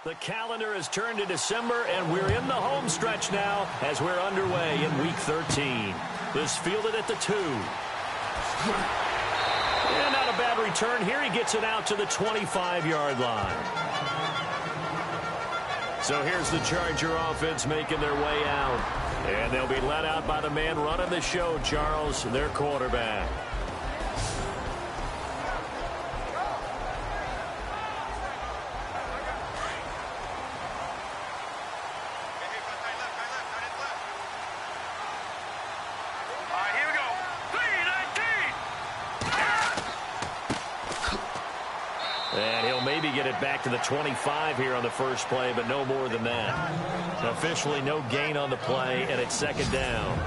The calendar has turned to December, and we're in the home stretch now as we're underway in Week 13. This fielded at the 2. And not a bad return here. He gets it out to the 25-yard line. So here's the Charger offense making their way out. And they'll be let out by the man running the show, Charles, their quarterback. And he'll maybe get it back to the 25 here on the first play, but no more than that. Officially no gain on the play, and it's second down.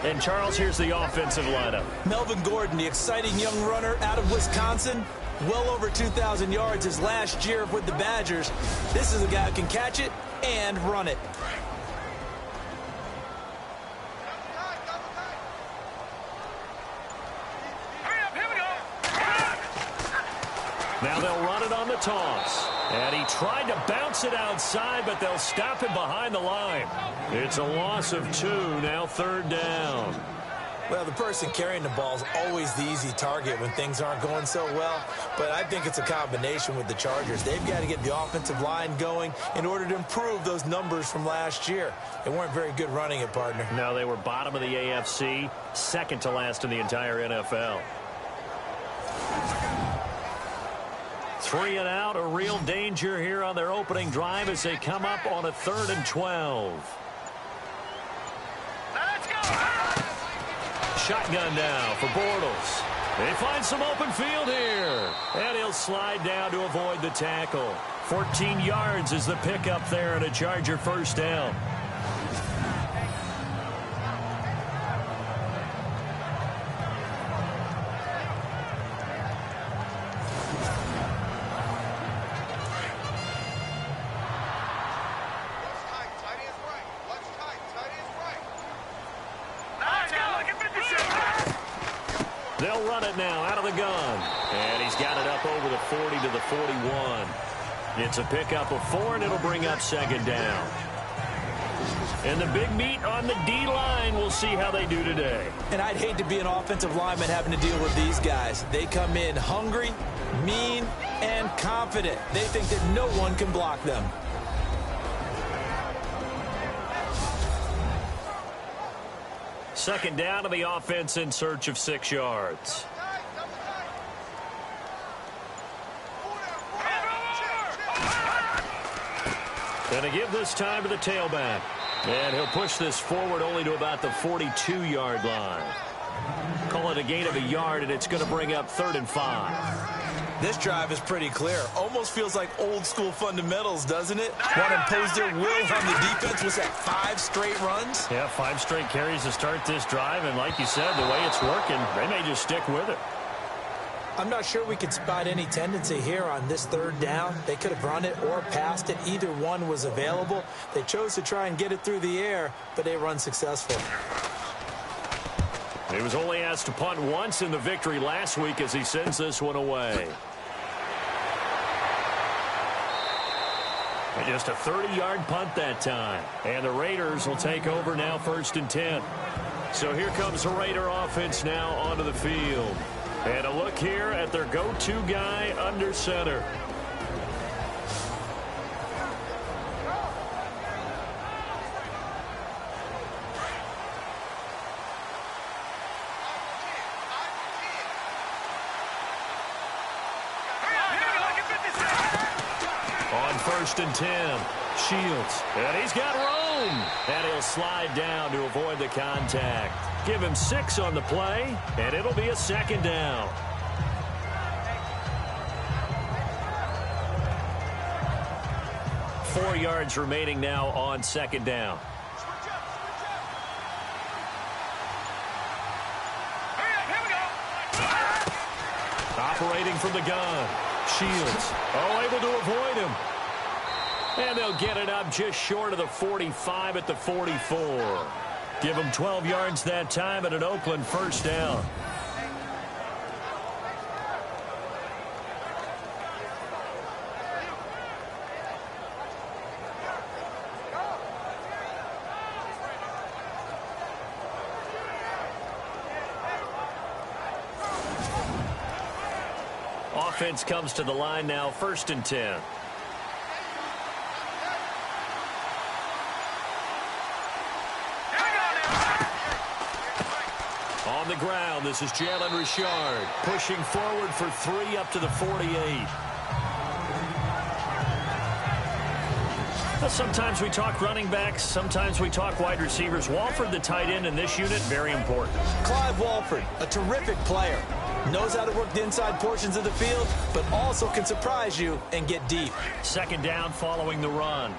And, Charles, here's the offensive lineup. Melvin Gordon, the exciting young runner out of Wisconsin. Well over 2,000 yards his last year with the Badgers. This is a guy who can catch it and run it. Now they'll run it on the toss. And he tried to bounce it outside, but they'll stop him behind the line. It's a loss of 2, now third down. Well, the person carrying the ball is always the easy target when things aren't going so well. But I think it's a combination with the Chargers. They've got to get the offensive line going in order to improve those numbers from last year. They weren't very good running it, partner. No, they were bottom of the AFC, second to last in the entire NFL. 3 and out, a real danger here on their opening drive as they come up on a 3rd and 12. Let's go! Shotgun now for Bortles. They find some open field here. And he'll slide down to avoid the tackle. 14 yards is the pickup there and a Charger first down. They'll run it now out of the gun. And he's got it up over the 40 to the 41. It's a pickup of 4, and it'll bring up second down. And the big meat on the D-line, we'll see how they do today. And I'd hate to be an offensive lineman having to deal with these guys. They come in hungry, mean, and confident. They think that no one can block them. Second down to the offense in search of 6 yards. And to give this time to the tailback. And he'll push this forward only to about the 42-yard line. Call it a gain of a yard, and it's going to bring up 3rd and 5. This drive is pretty clear. Almost feels like old-school fundamentals, doesn't it? Want to impose their will on the defense. Was that 5 straight runs? Yeah, 5 straight carries to start this drive. And like you said, the way it's working, they may just stick with it. I'm not sure we could spot any tendency here on this 3rd down. They could have run it or passed it. Either one was available. They chose to try and get it through the air, but they run successful. He was only asked to punt once in the victory last week as he sends this one away. And just a 30-yard punt that time. And the Raiders will take over now 1st and 10. So here comes the Raider offense now onto the field. And a look here at their go-to guy under center. On 1st and 10, Shields. And he's got room. And he'll slide down to avoid the contact. Give him 6 on the play, and it'll be a second down. Four yards remaining now on second down. Operating from the gun. Shields. Oh, able to avoid him. And they'll get it up just short of the 45 at the 44. Give them 12 yards that time at an Oakland first down. Offense comes to the line now, 1st and 10. On the ground, this is Jalen Richard pushing forward for 3 up to the 48. Well, sometimes we talk running backs, sometimes we talk wide receivers. Walford, the tight end in this unit, very important. Clive Walford, a terrific player. Knows how to work the inside portions of the field, but also can surprise you and get deep. 2nd down following the run.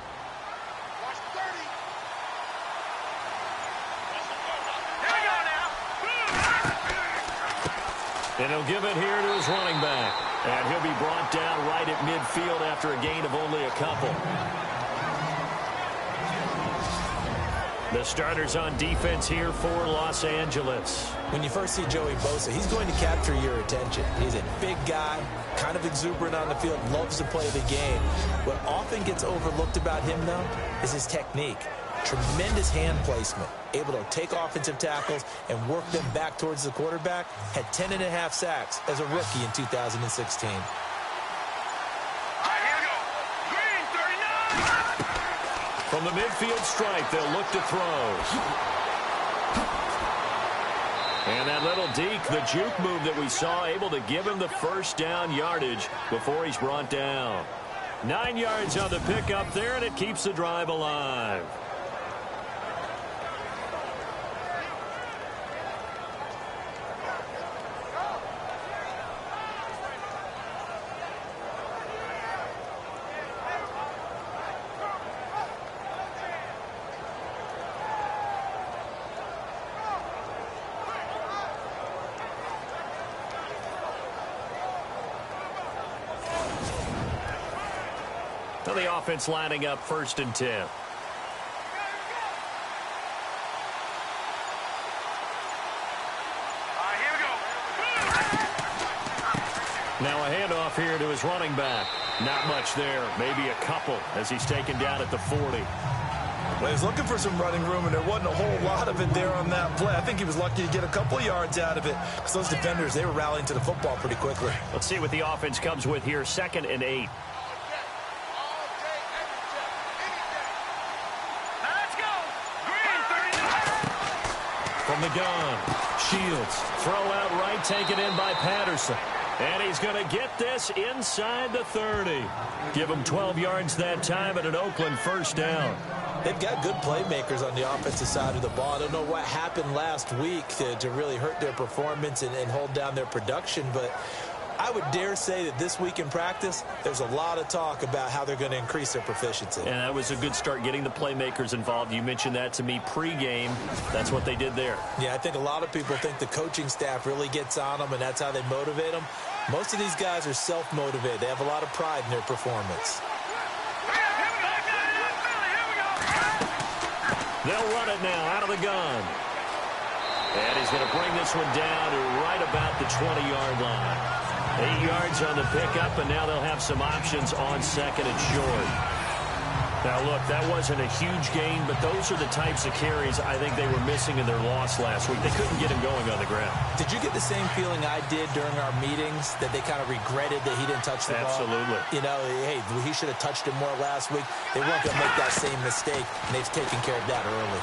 And he'll give it here to his running back. And he'll be brought down right at midfield after a gain of only a couple. The starters on defense here for Los Angeles. When you first see Joey Bosa, he's going to capture your attention. He's a big guy, kind of exuberant on the field, loves to play the game. What often gets overlooked about him, though, is his technique. Tremendous hand placement, able to take offensive tackles and work them back towards the quarterback. Had 10.5 sacks as a rookie in 2016. From the midfield stripe, they'll look to throw. And that little deke, the juke move that we saw, able to give him the 1st down yardage before he's brought down. 9 yards on the pickup there, and it keeps the drive alive. Well, the offense lining up 1st and 10. Now a handoff here to his running back. Not much there, maybe a couple as he's taken down at the 40. Well, he was looking for some running room, and there wasn't a whole lot of it there on that play. I think he was lucky to get a couple yards out of it because those defenders, they were rallying to the football pretty quickly. Let's see what the offense comes with here, 2nd and 8. From the gun, Shields, throw out right, taken in by Patterson. And he's going to get this inside the 30. Give him 12 yards that time at an Oakland 1st down. They've got good playmakers on the offensive side of the ball. I don't know what happened last week to really hurt their performance and hold down their production, but I would dare say that this week in practice, there's a lot of talk about how they're going to increase their proficiency. And that was a good start, getting the playmakers involved. You mentioned that to me pregame. That's what they did there. Yeah, I think a lot of people think the coaching staff really gets on them, and that's how they motivate them. Most of these guys are self-motivated. They have a lot of pride in their performance. They'll run it now out of the gun. And he's going to bring this one down to right about the 20-yard line. 8 yards on the pickup, and now they'll have some options on 2nd and short. Now, look, that wasn't a huge gain, but those are the types of carries I think they were missing in their loss last week. They couldn't get him going on the ground. Did you get the same feeling I did during our meetings, that they kind of regretted that he didn't touch the ball? Absolutely. You know, hey, he should have touched it more last week. They weren't going to make that same mistake, and they've taken care of that early.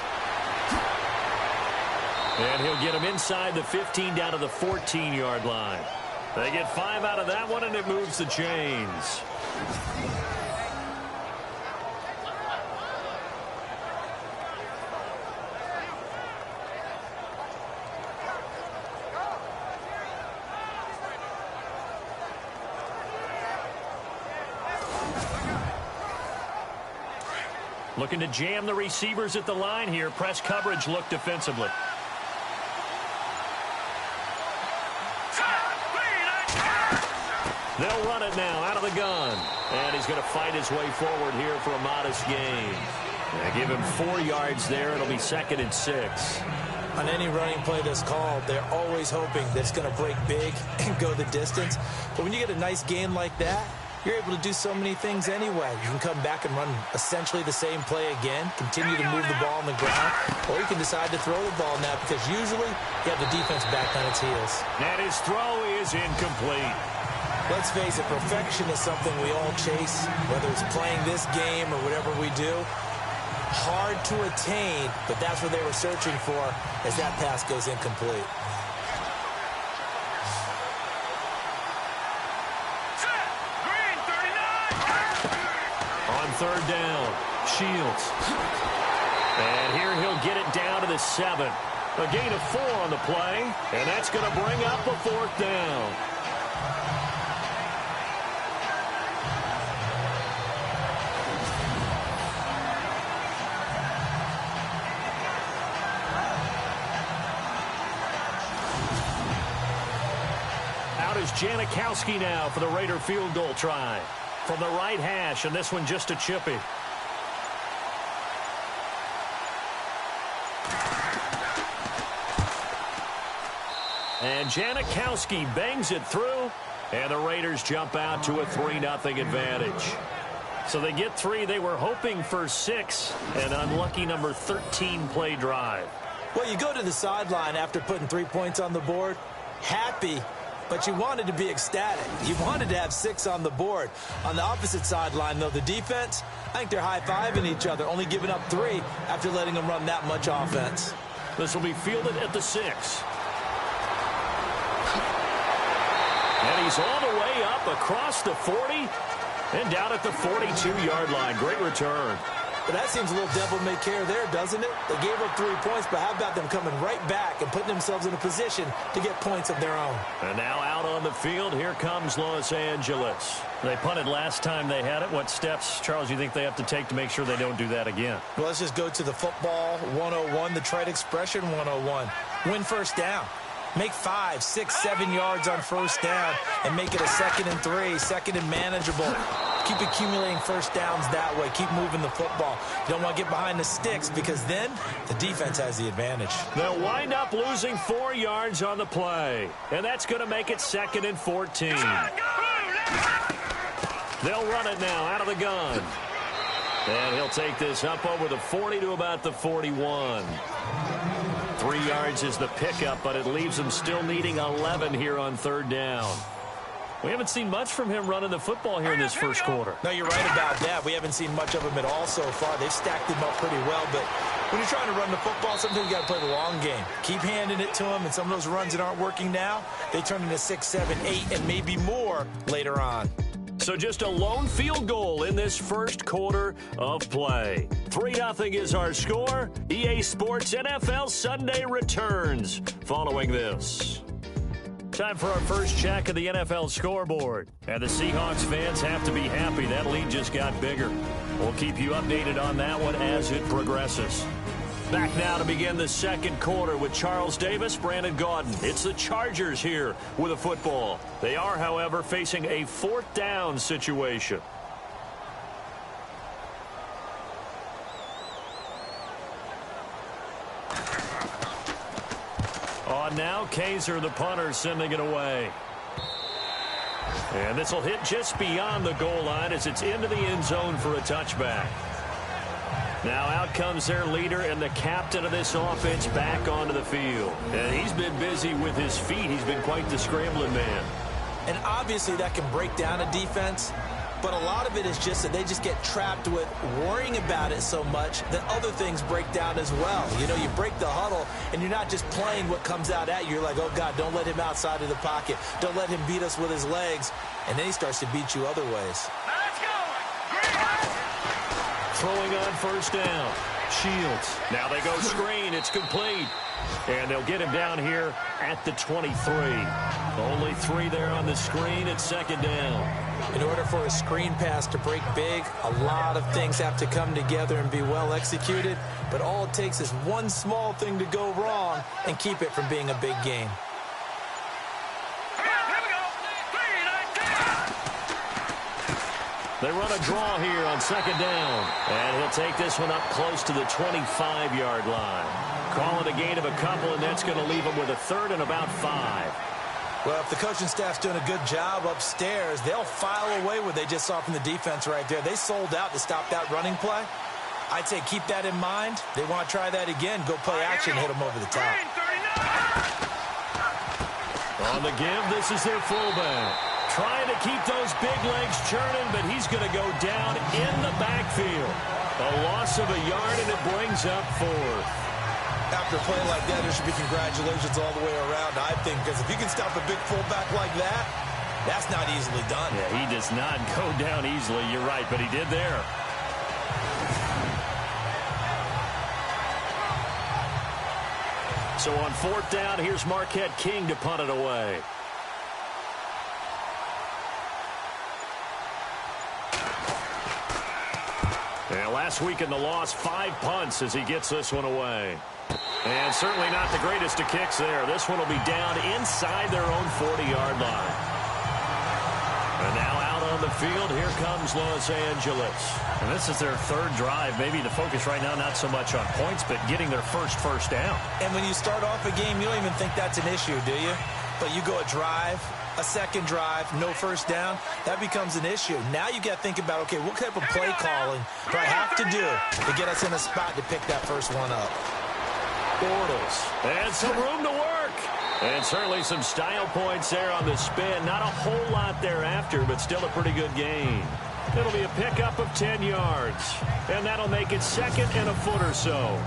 And he'll get him inside the 15 down to the 14-yard line. They get 5 out of that one, and it moves the chains. Looking to jam the receivers at the line here. Press coverage look defensively. They'll run it now out of the gun. And he's going to fight his way forward here for a modest gain. Give him 4 yards there. It'll be 2nd and 6. On any running play that's called, they're always hoping that it's going to break big and go the distance. But when you get a nice gain like that, you're able to do so many things anyway. You can come back and run essentially the same play again, continue to move the ball on the ground, or you can decide to throw the ball now because usually you have the defense back on its heels. And his throw is incomplete. Let's face it, perfection is something we all chase, whether it's playing this game or whatever we do. Hard to attain, but that's what they were searching for as that pass goes incomplete. On third down, Shields. And here he'll get it down to the 7. A gain of 4 on the play, and that's going to bring up a 4th down. Out is Janikowski now for the Raider field goal try. From the right hash, and this one just a chippy. And Janikowski bangs it through, and the Raiders jump out to a 3-0 advantage. So they get 3. They were hoping for 6, an unlucky number 13 play drive. Well, you go to the sideline after putting 3 points on the board, happy, but you wanted to be ecstatic. You wanted to have 6 on the board. On the opposite sideline, though, the defense, I think they're high-fiving each other, only giving up 3 after letting them run that much offense. This will be fielded at the 6. And he's all the way up across the 40 and down at the 42-yard line. Great return. But that seems a little devil-may-care there, doesn't it? They gave up 3 points, but how about them coming right back and putting themselves in a position to get points of their own? And now out on the field, here comes Los Angeles. They punted last time they had it. What steps, Charles, you think they have to take to make sure they don't do that again? Well, let's just go to the football 101, the trite expression 101. Win first down. Make 5, 6, 7 yards on first down and make it a 2nd and 3, 2nd and manageable. Keep accumulating first downs that way. Keep moving the football. You don't want to get behind the sticks because then the defense has the advantage. They'll wind up losing 4 yards on the play, and that's going to make it 2nd and 14. They'll run it now out of the gun. And he'll take this up over the 40 to about the 41. 3 yards is the pickup, but it leaves him still needing 11 here on third down. We haven't seen much from him running the football here in this first quarter. No, you're right about that. We haven't seen much of him at all so far. They've stacked him up pretty well, but when you're trying to run the football, sometimes you got to play the long game. Keep handing it to him, and some of those runs that aren't working now, they turn into 6, 7, 8, and maybe more later on. So just a lone field goal in this first quarter of play. 3-0 is our score. EA Sports NFL Sunday returns following this. Time for our first check of the NFL scoreboard. And the Seahawks fans have to be happy. That lead just got bigger. We'll keep you updated on that one as it progresses. Back now to begin the second quarter with Charles Davis, Brandon Gaudin. It's the Chargers here with a football. They are, however, facing a 4th down situation. On now, Kaiser, the punter, sending it away. And this will hit just beyond the goal line as it's into the end zone for a touchback. Now out comes their leader and the captain of this offense back onto the field. And he's been busy with his feet. He's been quite the scrambling man. And obviously that can break down a defense, but a lot of it is just that they just get trapped with worrying about it so much that other things break down as well. You know, you break the huddle, and you're not just playing what comes out at you. You're like, oh, God, don't let him outside of the pocket. Don't let him beat us with his legs. And then he starts to beat you other ways. Throwing on first down. Shields. Now they go screen. It's complete. And they'll get him down here at the 23. Only 3 there on the screen at second down. In order for a screen pass to break big, a lot of things have to come together and be well executed. But all it takes is one small thing to go wrong and keep it from being a big game. They run a draw here on second down. And he'll take this one up close to the 25-yard line. Call it a gain of a couple, and that's going to leave him with a 3rd and about 5. Well, if the coaching staff's doing a good job upstairs, they'll file away what they just saw from the defense right there. They sold out to stop that running play. I'd say keep that in mind. They want to try that again. Go play action, hit them over the top. On the give, this is their fullback. Trying to keep those big legs churning, but he's going to go down in the backfield. A loss of a yard, and it brings up 4th. After a play like that, there should be congratulations all the way around, I think, because if you can stop a big fullback like that, that's not easily done. Yeah, he does not go down easily. You're right, but he did there. So on 4th down, here's Marquette King to punt it away. And last week in the loss, 5 punts as he gets this one away. And certainly not the greatest of kicks there. This one will be down inside their own 40-yard line. And now out on the field, here comes Los Angeles. And this is their 3rd drive. Maybe the focus right now not so much on points, but getting their first down. And when you start off a game, you don't even think that's an issue, do you? But you go a drive, a second drive, no first down, that becomes an issue. Now you got to think about, okay, what type of play calling do I have to do to get us in a spot to pick that first one up? Bortles. And some room to work. And certainly some style points there on the spin. Not a whole lot thereafter, but still a pretty good gain. It'll be a pickup of 10 yards. And that'll make it 2nd and a foot or so.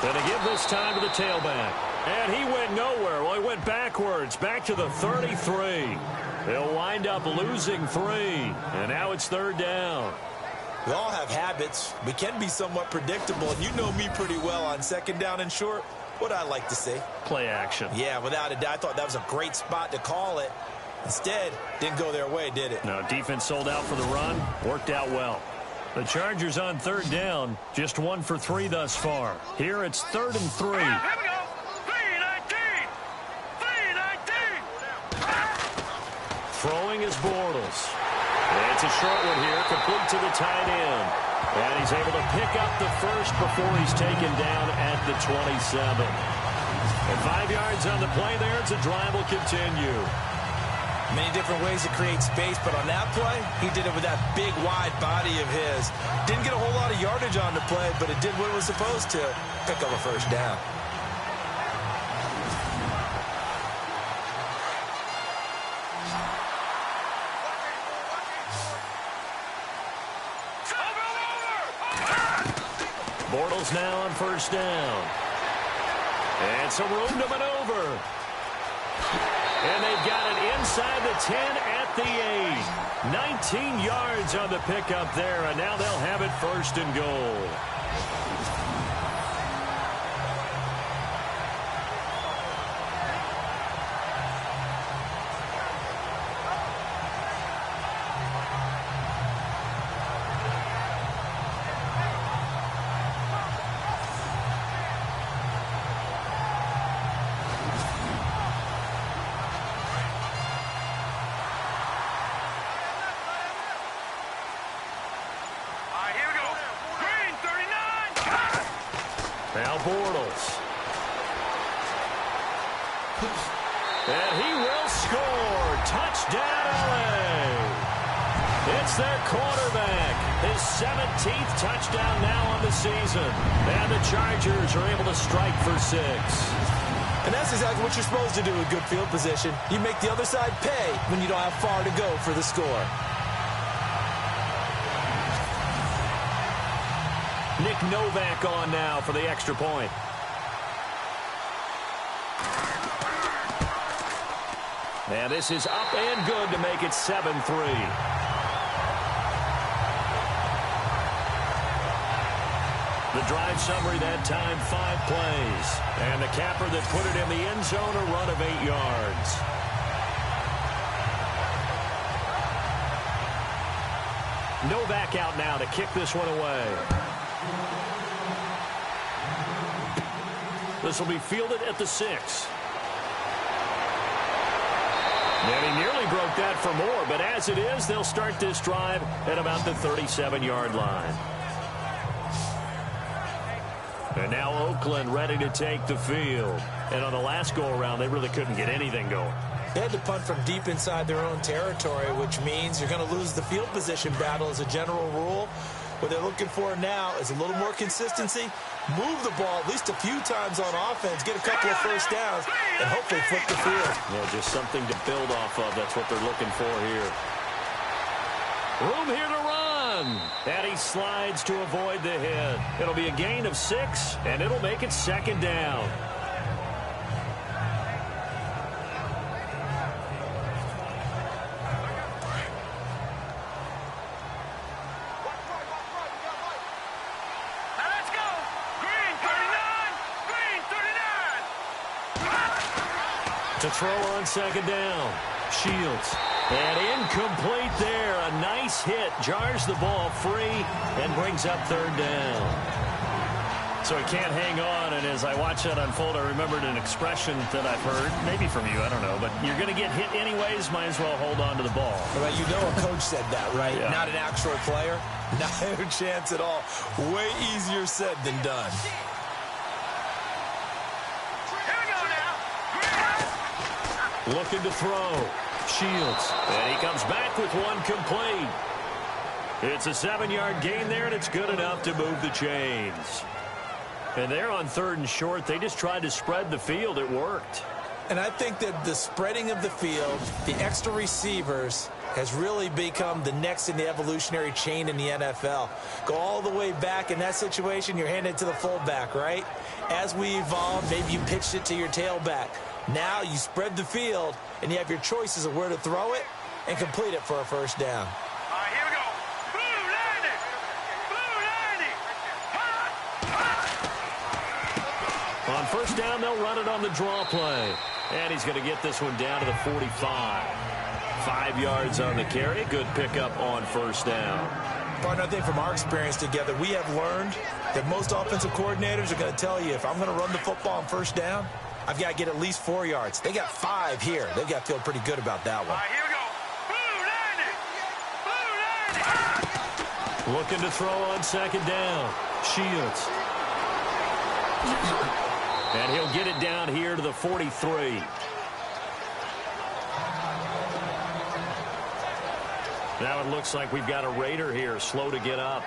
Going to give this time to the tailback. And he went nowhere. Well, he went backwards, back to the 33. They'll wind up losing 3. And now it's 3rd down. We all have habits. We can be somewhat predictable. And you know me pretty well on 2nd down and short. What I like to see. Play action. Yeah, without a doubt. I thought that was a great spot to call it. Instead, didn't go their way, did it? No, defense sold out for the run. Worked out well. The Chargers on 3rd down, just 1 for 3 thus far. Here it's 3rd and 3. Here we go. 3-19. 3-19. Throwing is Bortles. And it's a short one here, complete to the tight end. And he's able to pick up the first before he's taken down at the 27. And 5 yards on the play there. It's a drive will continue. Many different ways to create space, but on that play, he did it with that big, wide body of his. Didn't get a whole lot of yardage on the play, but it did what it was supposed to. Pick up a first down. Bortles now on 1st down. And some room to maneuver. And they've got it inside the 10 at the 8. 19 yards on the pickup there, and now they'll have it 1st and goal. Now Bortles. And he will score. Touchdown, LA. It's their quarterback. His 17th touchdown now on the season. And the Chargers are able to strike for 6. And that's exactly what you're supposed to do with good field position. You make the other side pay when you don't have far to go for the score. Nick Novak on now for the extra point. And this is up and good to make it 7-3. The drive summary that time, 5 plays. And the capper that put it in the end zone, a run of 8 yards. Novak out now to kick this one away. This will be fielded at the 6. And he nearly broke that for more, but as it is, they'll start this drive at about the 37-yard line. And now Oakland ready to take the field. And on the last go-around, they really couldn't get anything going. They had to punt from deep inside their own territory, which means you're going to lose the field position battle as a general rule. What they're looking for now is a little more consistency, move the ball at least a few times on offense, get a couple of first downs, and hopefully flip the field. Yeah, just something to build off of. That's what they're looking for here. Room here to run. And he slides to avoid the hit. It'll be a gain of 6, and it'll make it second down. To throw on second down. Shields. And incomplete there. A nice hit. Jars the ball free and brings up third down. So he can't hang on. And as I watch that unfold, I remembered an expression that I've heard, maybe from you, I don't know. But you're going to get hit anyways. Might as well hold on to the ball. Well, you know a coach said that, right? Yeah. Not an actual player. Not a chance at all. Way easier said than done. Looking to throw. Shields. And he comes back with one complete. It's a 7-yard gain there, and it's good enough to move the chains. And they're on 3rd and short. They just tried to spread the field. It worked. And I think that the spreading of the field, the extra receivers, has really become the next in the evolutionary chain in the NFL. Go all the way back in that situation, you're handed it to the fullback, right? As we evolve, maybe you pitched it to your tailback. Now you spread the field, and you have your choices of where to throw it and complete it for a first down. All right, here we go. Blue 90. Blue 90. On first down, they'll run it on the draw play. And he's going to get this one down to the 45. 5 yards on the carry. Good pickup on first down. Partner, I think from our experience together, we have learned that most offensive coordinators are going to tell you, if I'm going to run the football on first down, I've got to get at least 4 yards. They got 5 here. They've got to feel pretty good about that one. All right, here we go. Blue 90. Blue 90. Looking to throw on second down. Shields. And he'll get it down here to the 43. Now it looks like we've got a Raider here, slow to get up.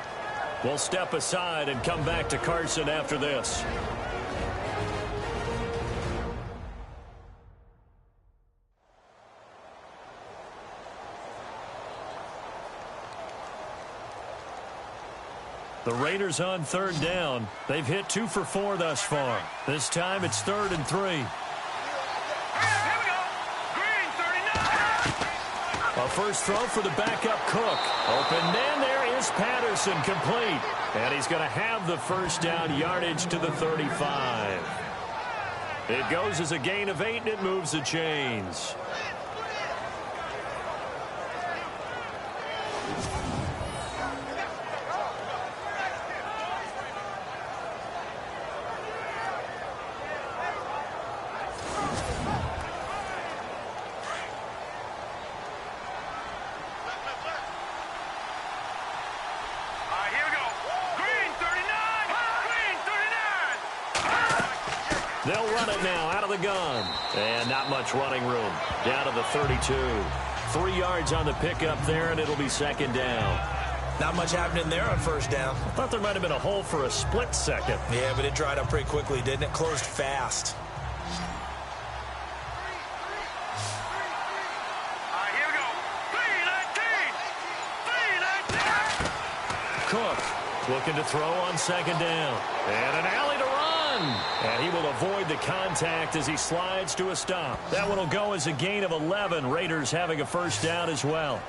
We'll step aside and come back to Carson after this. The Raiders on third down. They've hit 2 for 4 thus far. This time it's 3rd and 3. Here we go. Green 39. A first throw for the backup Cook. Open man, there is Patterson, complete. And he's going to have the first down, yardage to the 35. It goes as a gain of 8, and it moves the chains. They'll run it now out of the gun. And not much running room. Down to the 32. 3 yards on the pickup there, and it'll be second down. Not much happening there on first down. I thought there might have been a hole for a split second. Yeah, but it dried up pretty quickly, didn't it? Closed fast. All right, here we go. 3-19. 3-19. Cook looking to throw on second down. And an alley to run. And he will avoid the contact as he slides to a stop. That one will go as a gain of 11. Raiders having a first down as well.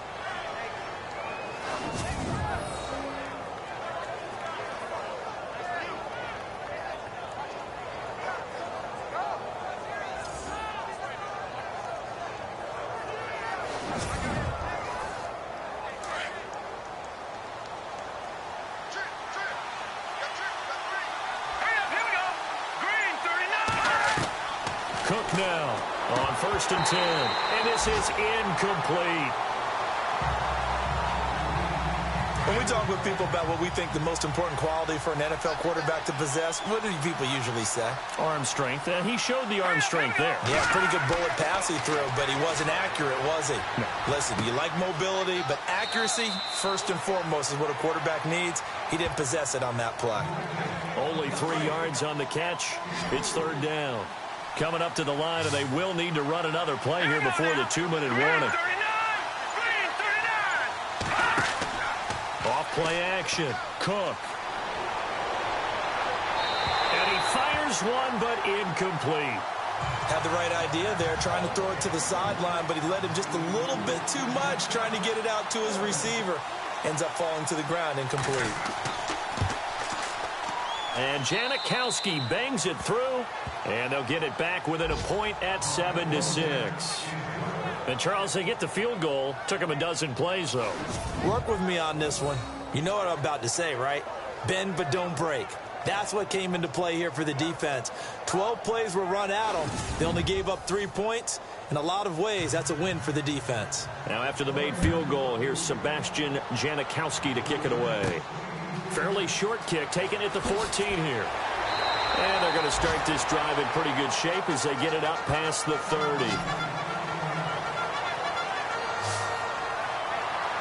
Cook now On 1st and 10. And this is incomplete. When we talk with people about what we think the most important quality for an NFL quarterback to possess, what do people usually say? Arm strength. He showed the arm strength there. Yeah, pretty good bullet pass he threw, but he wasn't accurate, was he? No. Listen, you like mobility, but accuracy, first and foremost, is what a quarterback needs. He didn't possess it on that play. Only 3 yards on the catch. It's 3rd down. Coming up to the line, and they will need to run another play here before the 2-minute warning. Off play action. Cook. And he fires one, but incomplete. Had the right idea there, trying to throw it to the sideline, but he led him just a little bit too much, trying to get it out to his receiver. Ends up falling to the ground, incomplete. And Janikowski bangs it through, and they'll get it back within a point at 7-6. And, Charles, they get the field goal. Took him a dozen plays, though. Work with me on this one. You know what I'm about to say, right? Bend but don't break. That's what came into play here for the defense. 12 plays were run at them. They only gave up 3 points. In a lot of ways, that's a win for the defense. Now, after the made field goal, here's Sebastian Janikowski to kick it away. Fairly short kick, taken at the 14 here. And they're going to start this drive in pretty good shape as they get it up past the 30.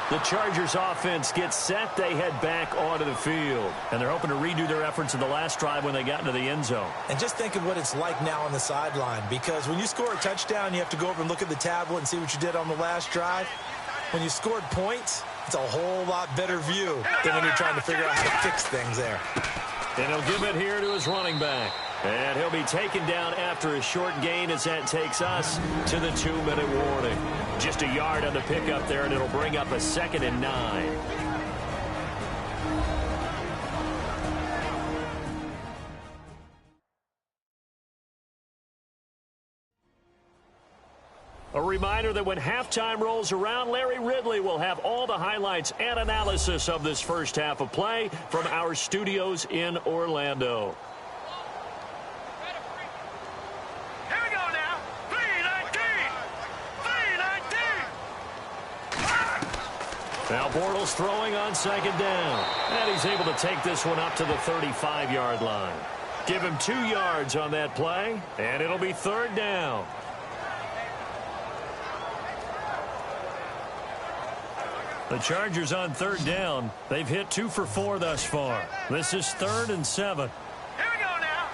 The Chargers offense gets set. They head back onto the field. And they're hoping to redo their efforts in the last drive when they got into the end zone. And just think of what it's like now on the sideline. Because when you score a touchdown, you have to go over and look at the tablet and see what you did on the last drive. When you scored points, it's a whole lot better view than when you're trying to figure out how to fix things there. And he'll give it here to his running back. And he'll be taken down after a short gain as that takes us to the 2-minute warning. Just a yard on the pickup there, and it'll bring up a 2nd and 9. A reminder that when halftime rolls around, Larry Ridley will have all the highlights and analysis of this first half of play from our studios in Orlando. Here we go now. 3-19. Now Bortles throwing on 2nd down. And he's able to take this one up to the 35-yard line. Give him 2 yards on that play, and it'll be 3rd down. The Chargers on 3rd down. They've hit 2 for 4 thus far. This is 3rd and 7. Here we go now.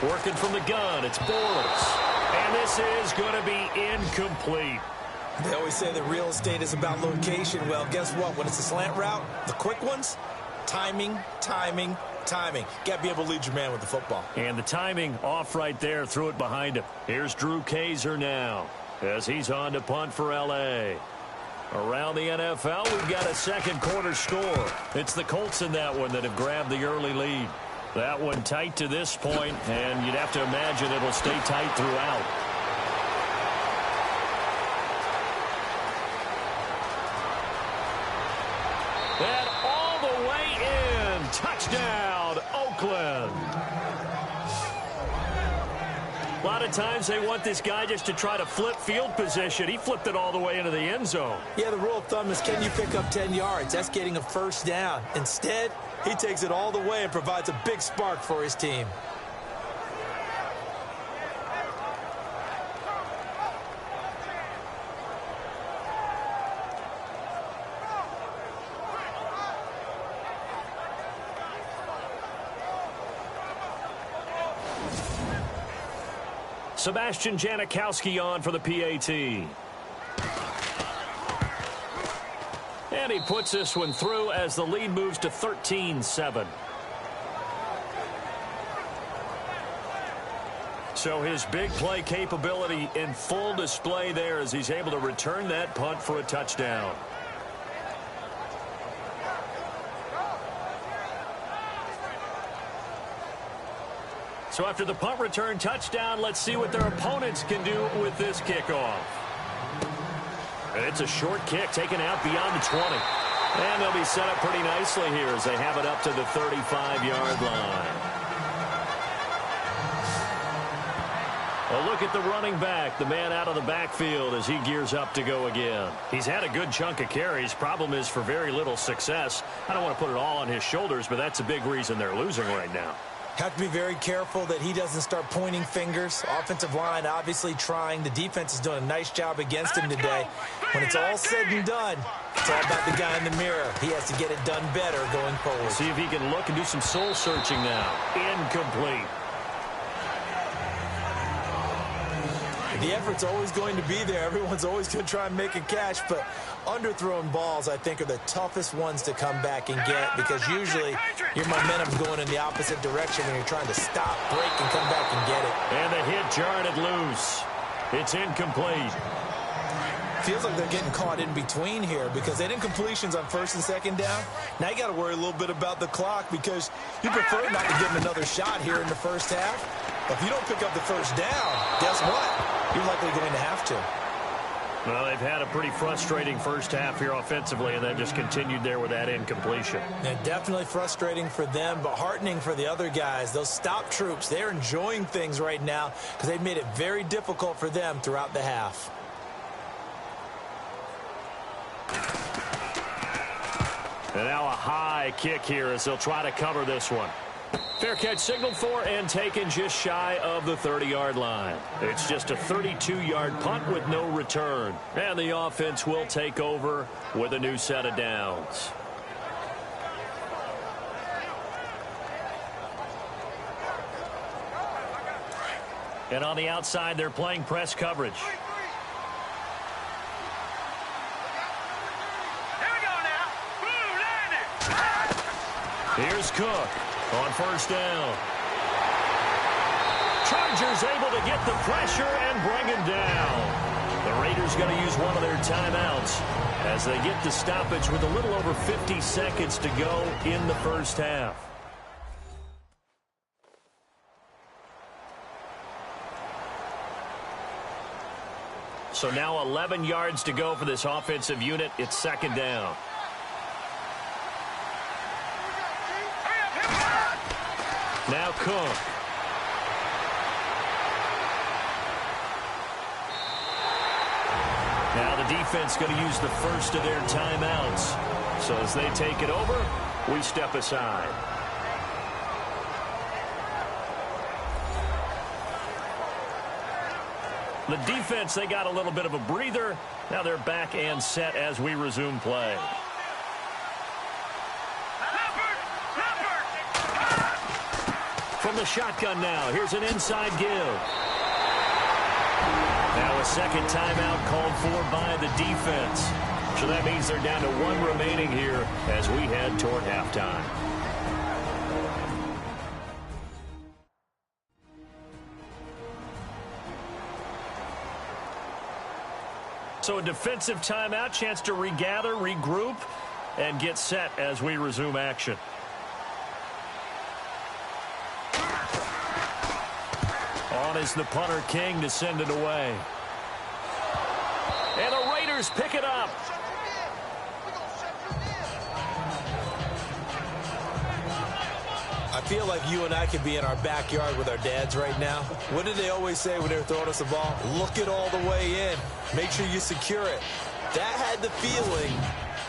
3-19. Working from the gun, it's Bortles. And this is going to be incomplete. They always say that real estate is about location. Well, guess what? When it's a slant route, the quick ones, timing, timing, timing. Got to be able to lead your man with the football. And the timing off right there, threw it behind him. Here's Drew Kaiser now as he's on to punt for L.A. Around the NFL, we've got a second quarter score. It's the Colts in that one that have grabbed the early lead. That one tight to this point, and you'd have to imagine it'll stay tight throughout. And all the way in. Touchdown, Oakland. A lot of times they want this guy just to try to flip field position. He flipped it all the way into the end zone. Yeah, the rule of thumb is, can you pick up 10 yards? That's getting a first down. Instead, he takes it all the way and provides a big spark for his team. Sebastian Janikowski on for the PAT. And he puts this one through as the lead moves to 13-7. So his big play capability in full display there as he's able to return that punt for a touchdown. So after the punt return touchdown, let's see what their opponents can do with this kickoff. And it's a short kick taken out beyond the 20. And they'll be set up pretty nicely here as they have it up to the 35-yard line. A look at the running back, the man out of the backfield as he gears up to go again. He's had a good chunk of carries. Problem is for very little success. I don't want to put it all on his shoulders, but that's a big reason they're losing right now. Have to be very careful that he doesn't start pointing fingers. Offensive line obviously trying. The defense is doing a nice job against him today. When it's all said and done, it's all about the guy in the mirror. He has to get it done better going forward. See if he can look and do some soul searching now. Incomplete. The effort's always going to be there. Everyone's always going to try and make a catch, but underthrown balls, I think, are the toughest ones to come back and get because usually your momentum's going in the opposite direction when you're trying to stop, break, and come back and get it. And the hit jarred it loose. It's incomplete. Feels like they're getting caught in between here because they didn't incompletions on first and second down. Now you got to worry a little bit about the clock because you prefer not to give them another shot here in the first half. If you don't pick up the first down, guess what? You're likely going to have to. Well, they've had a pretty frustrating first half here offensively, and then just continued there with that incompletion. Yeah, definitely frustrating for them, but heartening for the other guys. Those stop troops, they're enjoying things right now because they've made it very difficult for them throughout the half. And now a high kick here as they'll try to cover this one. Fair catch signaled for and taken just shy of the 30-yard line. It's just a 32-yard punt with no return. And the offense will take over with a new set of downs. And on the outside, they're playing press coverage. Here we go now. Blue landing. Here's Cook. On first down. Chargers able to get the pressure and bring him down. The Raiders going to use one of their timeouts as they get the stoppage with a little over 50 seconds to go in the first half. So now 11 yards to go for this offensive unit. It's second down. Now Cook. Now the defense going to use the first of their timeouts. So as they take it over, we step aside. The defense, they got a little bit of a breather. Now they're back and set as we resume play. From the shotgun now, here's an inside give. Now a second timeout called for by the defense. So that means they're down to one remaining here as we head toward halftime. So a defensive timeout, chance to regather, regroup, and get set as we resume action. On is the punter King to send it away. And the Raiders pick it up. I feel like you and I could be in our backyard with our dads right now. What did they always say when they were throwing us the ball? Look it all the way in. Make sure you secure it. That had the feeling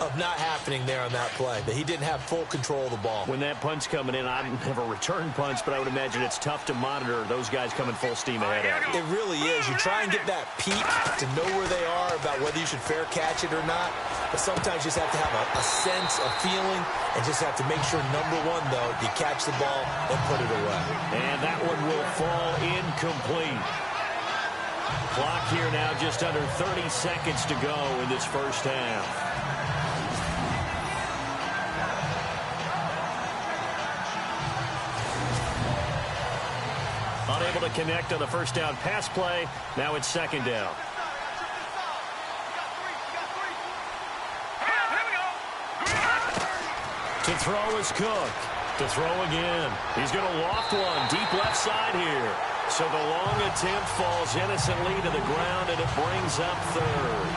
of not happening there on that play, that he didn't have full control of the ball. When that punch coming in, I don't have a return punch, but I would imagine it's tough to monitor those guys coming full steam ahead at you. It really is. You try and get that peek to know where they are about whether you should fair catch it or not, but sometimes you just have to have a sense, a feeling, and just have to make sure, number one, though, you catch the ball and put it away. And that one will fall incomplete. Clock here now just under 30 seconds to go in this first half. Unable to connect on the first down pass play. Now it's second down. To throw is Cook. To throw again. He's going to loft one deep left side here. So the long attempt falls innocently to the ground, and it brings up third.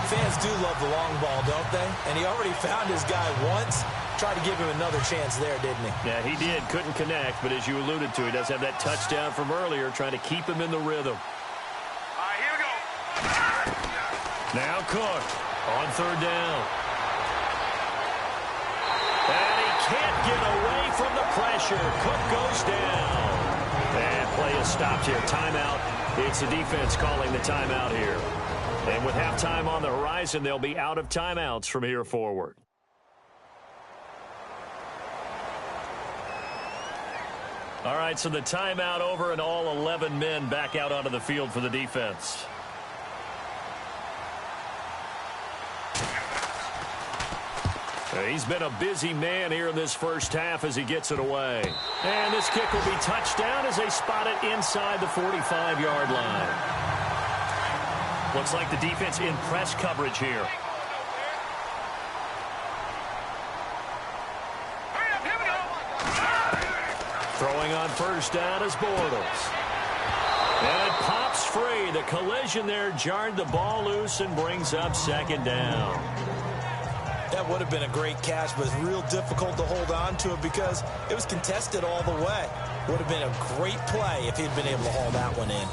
Fans do love the long ball, don't they? And he already found his guy once. tried to give him another chance there, didn't he? Yeah, he did. Couldn't connect, but as you alluded to, he does have that touchdown from earlier, trying to keep him in the rhythm. All right, here we go. Now Cook on third down. And he can't get away from the pressure. Cook goes down. And play is stopped here. Timeout. It's the defense calling the timeout here. And with halftime on the horizon, they'll be out of timeouts from here forward. All right, so the timeout over and all 11 men back out onto the field for the defense. He's been a busy man here in this first half as he gets it away. And this kick will be touchdown as they spot it inside the 45-yard line. Looks like the defense in press coverage here. Throwing on first down is Bortles. And it pops free. The collision there jarred the ball loose and brings up second down. That would have been a great catch, but it's real difficult to hold on to it because it was contested all the way. Would have been a great play if he'd been able to haul that one in.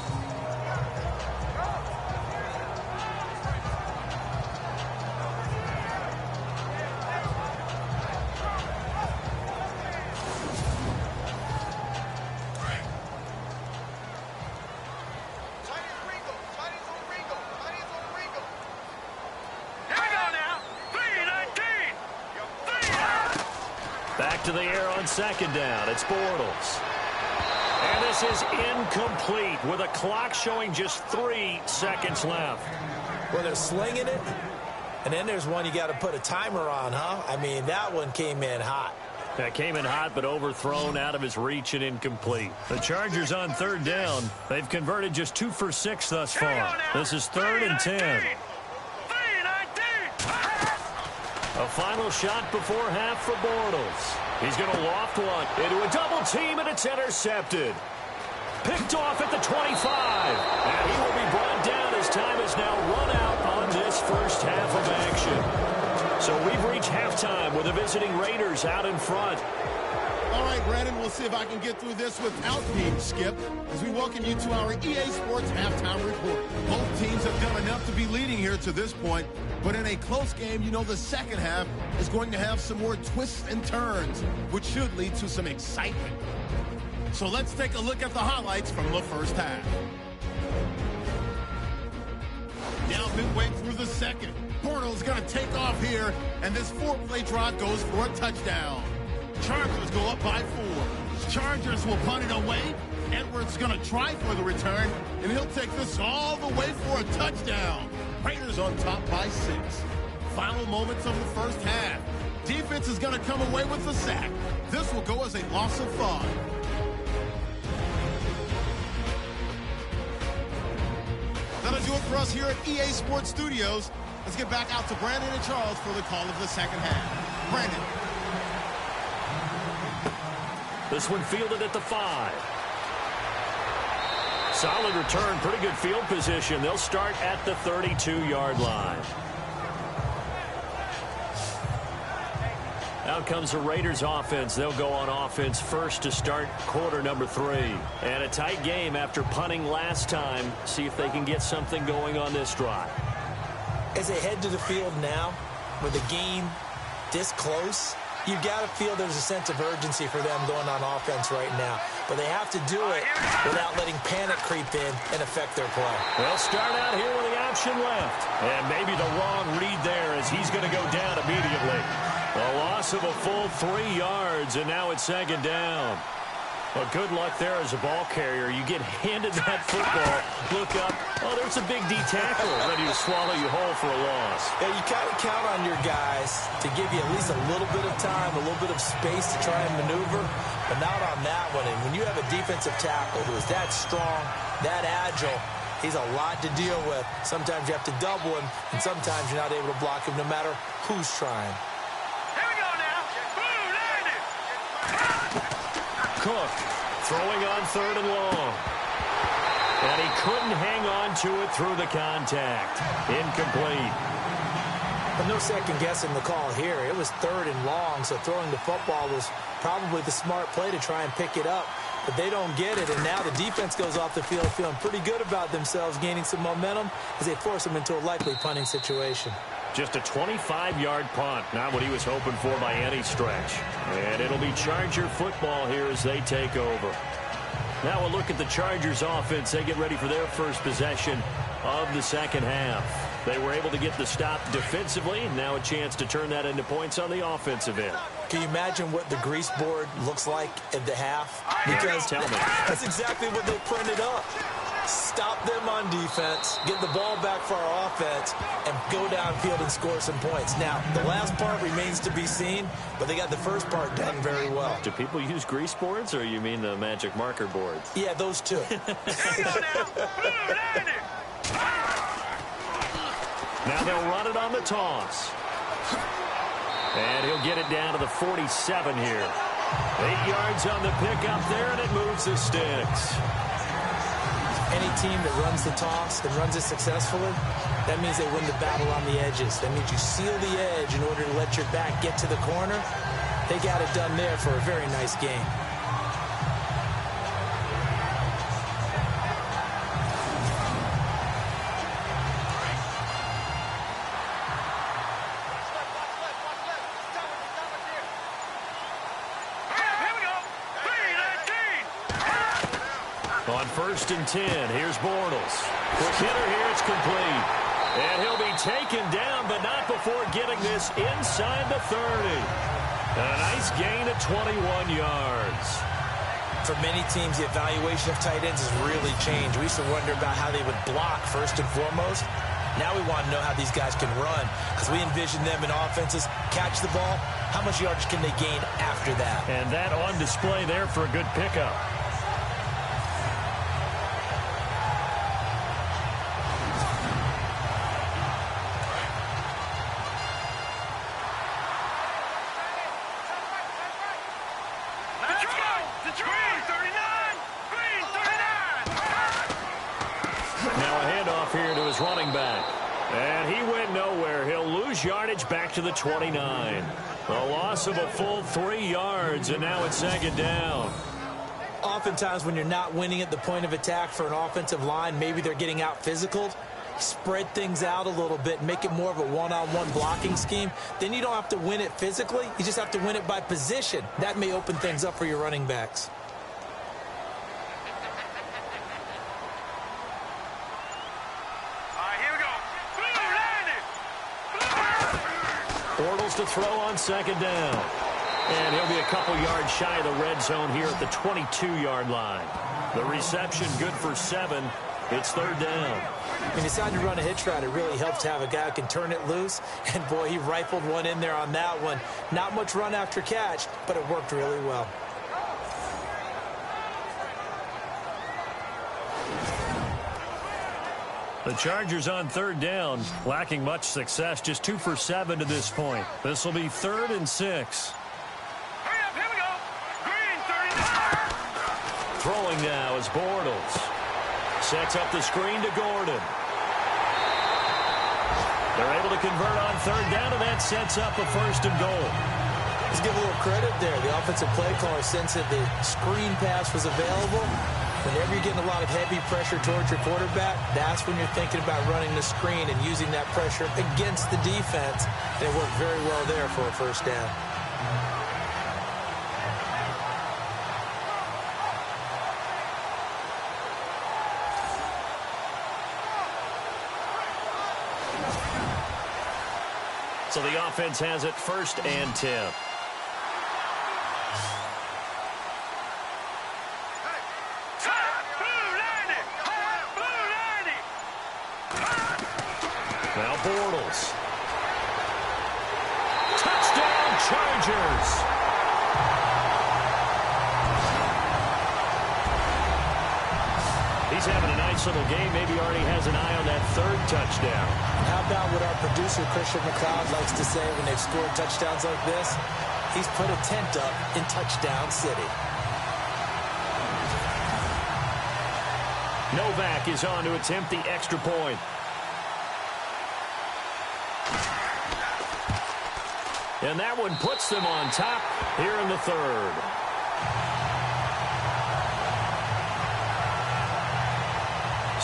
Back to the air on second down. It's Bortles. And this is incomplete with a clock showing just 3 seconds left. Well, they're slinging it, and then there's one you got to put a timer on, huh? I mean, that one came in hot. That came in hot, but overthrown out of his reach and incomplete. The Chargers on third down. They've converted just 2 for 6 thus far. This is 3rd and 10. A final shot before half for Bortles. He's going to loft one into a double team, and it's intercepted. Picked off at the 25. And he will be brought down as time is now run out on this first half of action. So we've reached halftime with the visiting Raiders out in front. All right, Brandon, we'll see if I can get through this without being skipped as we welcome you to our EA Sports Halftime Report. Both teams have done enough to be leading here to this point, but in a close game, you know the second half is going to have some more twists and turns, which should lead to some excitement. So let's take a look at the highlights from the first half. Now midway through the second, Bortles going to take off here, and this 4-play drive goes for a touchdown. Chargers go up by 4. Chargers will punt it away. Edwards going to try for the return, and he'll take this all the way for a touchdown. Raiders on top by 6. Final moments of the first half. Defense is going to come away with the sack. This will go as a loss of 5. That'll do it for us here at EA Sports Studios. Let's get back out to Brandon and Charles for the call of the second half. Brandon. This one fielded at the 5. Solid return, pretty good field position. They'll start at the 32-yard line. Out comes the Raiders offense. They'll go on offense first to start quarter number 3. And a tight game after punting last time. See if they can get something going on this drive. As they head to the field now, with the game this close, you've got to feel there's a sense of urgency for them going on offense right now. But they have to do it without letting panic creep in and affect their play. They'll start out here with the option left. And maybe the wrong read there as he's going to go down immediately. A loss of a full 3 yards, and now it's second down. Well, good luck there as a ball carrier. You get handed that football, look up, oh, there's a big D tackle ready to swallow you whole for a loss. Yeah, you kind of count on your guys to give you at least a little bit of time, a little bit of space to try and maneuver, but not on that one. And when you have a defensive tackle who is that strong, that agile, he's a lot to deal with. Sometimes you have to double him, and sometimes you're not able to block him no matter who's trying. Here we go now. Blue landed. Cook throwing on 3rd and long. And he couldn't hang on to it through the contact. Incomplete. But no second guessing the call here. It was 3rd and long, so throwing the football was probably the smart play to try and pick it up. But they don't get it, and now the defense goes off the field feeling pretty good about themselves, gaining some momentum as they force them into a likely punting situation. Just a 25-yard punt, not what he was hoping for by any stretch. And it'll be Charger football here as they take over. Now we'll look at the Chargers offense. They get ready for their first possession of the second half. They were able to get the stop defensively, and now a chance to turn that into points on the offensive end. Can you imagine what the grease board looks like at the half? Because Tell me. that's exactly what they printed up. Stop them on defense, get the ball back for our offense, and go downfield and score some points. Now, the last part remains to be seen, but they got the first part done very well. Do people use grease boards, or you mean the magic marker boards? Yeah, those two. Now they'll run it on the toss. And he'll get it down to the 47 here. 8 yards on the pickup there, and it moves the sticks. Any team that runs the toss and runs it successfully, that means they win the battle on the edges. That means you seal the edge in order to let your back get to the corner. They got it done there for a very nice game. On 1st and 10, here's Bortles. Quick hitter here, it's complete. And he'll be taken down, but not before getting this inside the 30. A nice gain of 21 yards. For many teams, the evaluation of tight ends has really changed. We used to wonder about how they would block first and foremost. Now we want to know how these guys can run, because we envision them in offenses catch the ball. How much yardage can they gain after that? And that on display there for a good pickup. Running back. And he went nowhere. He'll lose yardage back to the 29. A loss of a full 3 yards, and now it's 2nd down. Oftentimes when you're not winning at the point of attack for an offensive line, maybe they're getting out physical. Spread things out a little bit, make it more of a one-on-one blocking scheme. Then you don't have to win it physically. You just have to win it by position. That may open things up for your running backs. Bortles to throw on 2nd down. And he'll be a couple yards shy of the red zone here at the 22-yard line. The reception good for 7. It's 3rd down. When you decide to run a hitch route, it really helps to have a guy who can turn it loose. And, boy, he rifled one in there on that one. Not much run after catch, but it worked really well. The Chargers on 3rd down, lacking much success, just 2 for 7 to this point. This will be 3rd and 6. Hurry up, here we go. Green, 39. Throwing now is Bortles. Sets up the screen to Gordon. They're able to convert on 3rd down, and that sets up a 1st and goal. Let's give a little credit there. The offensive play caller sensed that the screen pass was available. Whenever you're getting a lot of heavy pressure towards your quarterback, that's when you're thinking about running the screen and using that pressure against the defense. And it worked very well there for a 1st down. So the offense has it 1st and 10. Now Bortles. Touchdown Chargers. He's having a nice little game. Maybe already has an eye on that 3rd touchdown. How about what our producer, Christian McLeod, likes to say when they've scored touchdowns like this? He's put a tent up in Touchdown City. Novak is on to attempt the extra point. And that one puts them on top here in the third.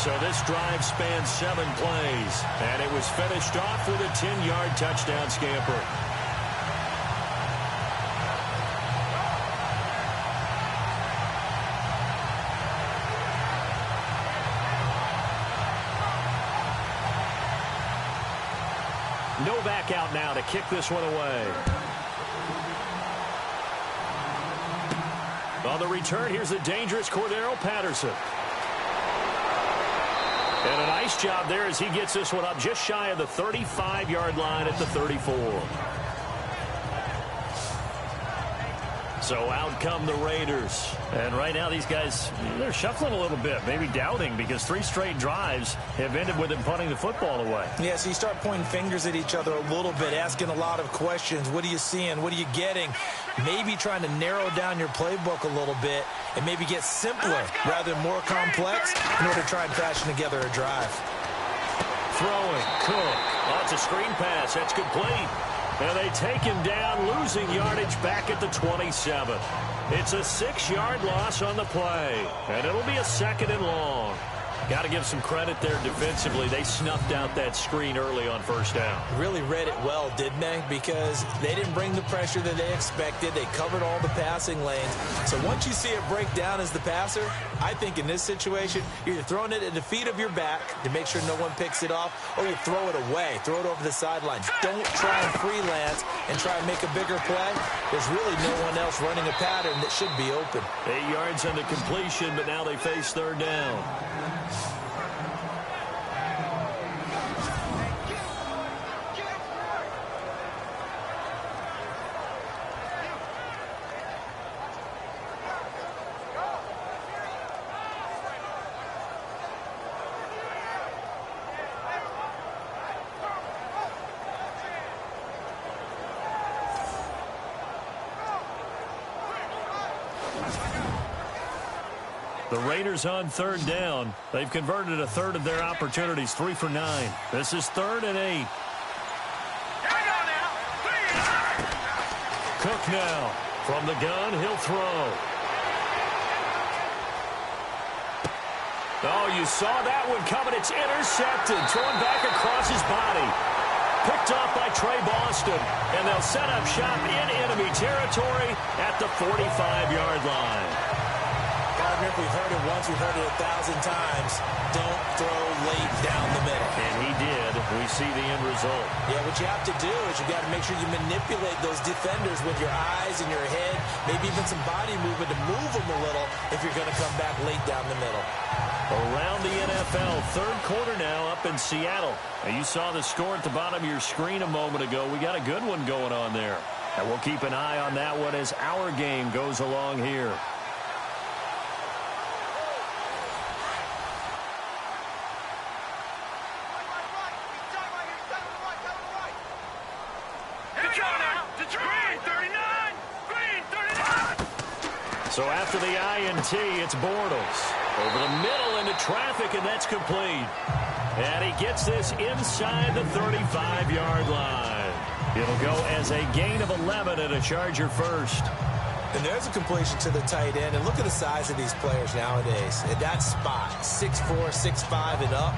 So this drive spans 7 plays, and it was finished off with a 10-yard touchdown scamper. No back out now to kick this one away. On the return, here's the dangerous Cordero Patterson. And a nice job there as he gets this one up just shy of the 35-yard line at the 34. So out come the Raiders. And right now these guys, they're shuffling a little bit, maybe doubting, because 3 straight drives have ended with them punting the football away. Yeah, so you start pointing fingers at each other a little bit, asking a lot of questions. What are you seeing? What are you getting? Maybe trying to narrow down your playbook a little bit and maybe get simpler rather than more complex in order to try and fashion together a drive. Throwing, Cook. Oh, it's a screen pass. That's complete. And they take him down, losing yardage back at the 27. It's a 6-yard loss on the play, and it'll be a 2nd and long. Got to give some credit there defensively. They snuffed out that screen early on 1st down. Really read it well, didn't they? Because they didn't bring the pressure that they expected. They covered all the passing lanes. So once you see it break down as the passer, I think in this situation, you're either throwing it at the feet of your back to make sure no one picks it off, or you throw it away, throw it over the sideline. Don't try and freelance and try and make a bigger play. There's really no one else running a pattern that should be open. 8 yards on the completion, but now they face 3rd down. The Raiders on 3rd down. They've converted a 1/3 of their opportunities, 3 for 9. This is 3rd and 8. Cook now. From the gun, he'll throw. Oh, you saw that one coming. It's intercepted. Thrown back across his body. Picked off by Trey Boston. And they'll set up shop in enemy territory at the 45-yard line. If we've heard it once, we've heard it 1,000 times. Don't throw late down the middle. And he did. We see the end result. Yeah, what you have to do is you got to make sure you manipulate those defenders with your eyes and your head, maybe even some body movement to move them a little if you're going to come back late down the middle. Around the NFL, 3rd quarter now up in Seattle. Now you saw the score at the bottom of your screen a moment ago. We got a good one going on there. And we'll keep an eye on that one as our game goes along here. So after the INT, it's Bortles. Over the middle into traffic, and that's complete. And he gets this inside the 35-yard line. It'll go as a gain of 11 and a Charger first. And there's a completion to the tight end. And look at the size of these players nowadays. At that spot, 6'4", 6'5", and up.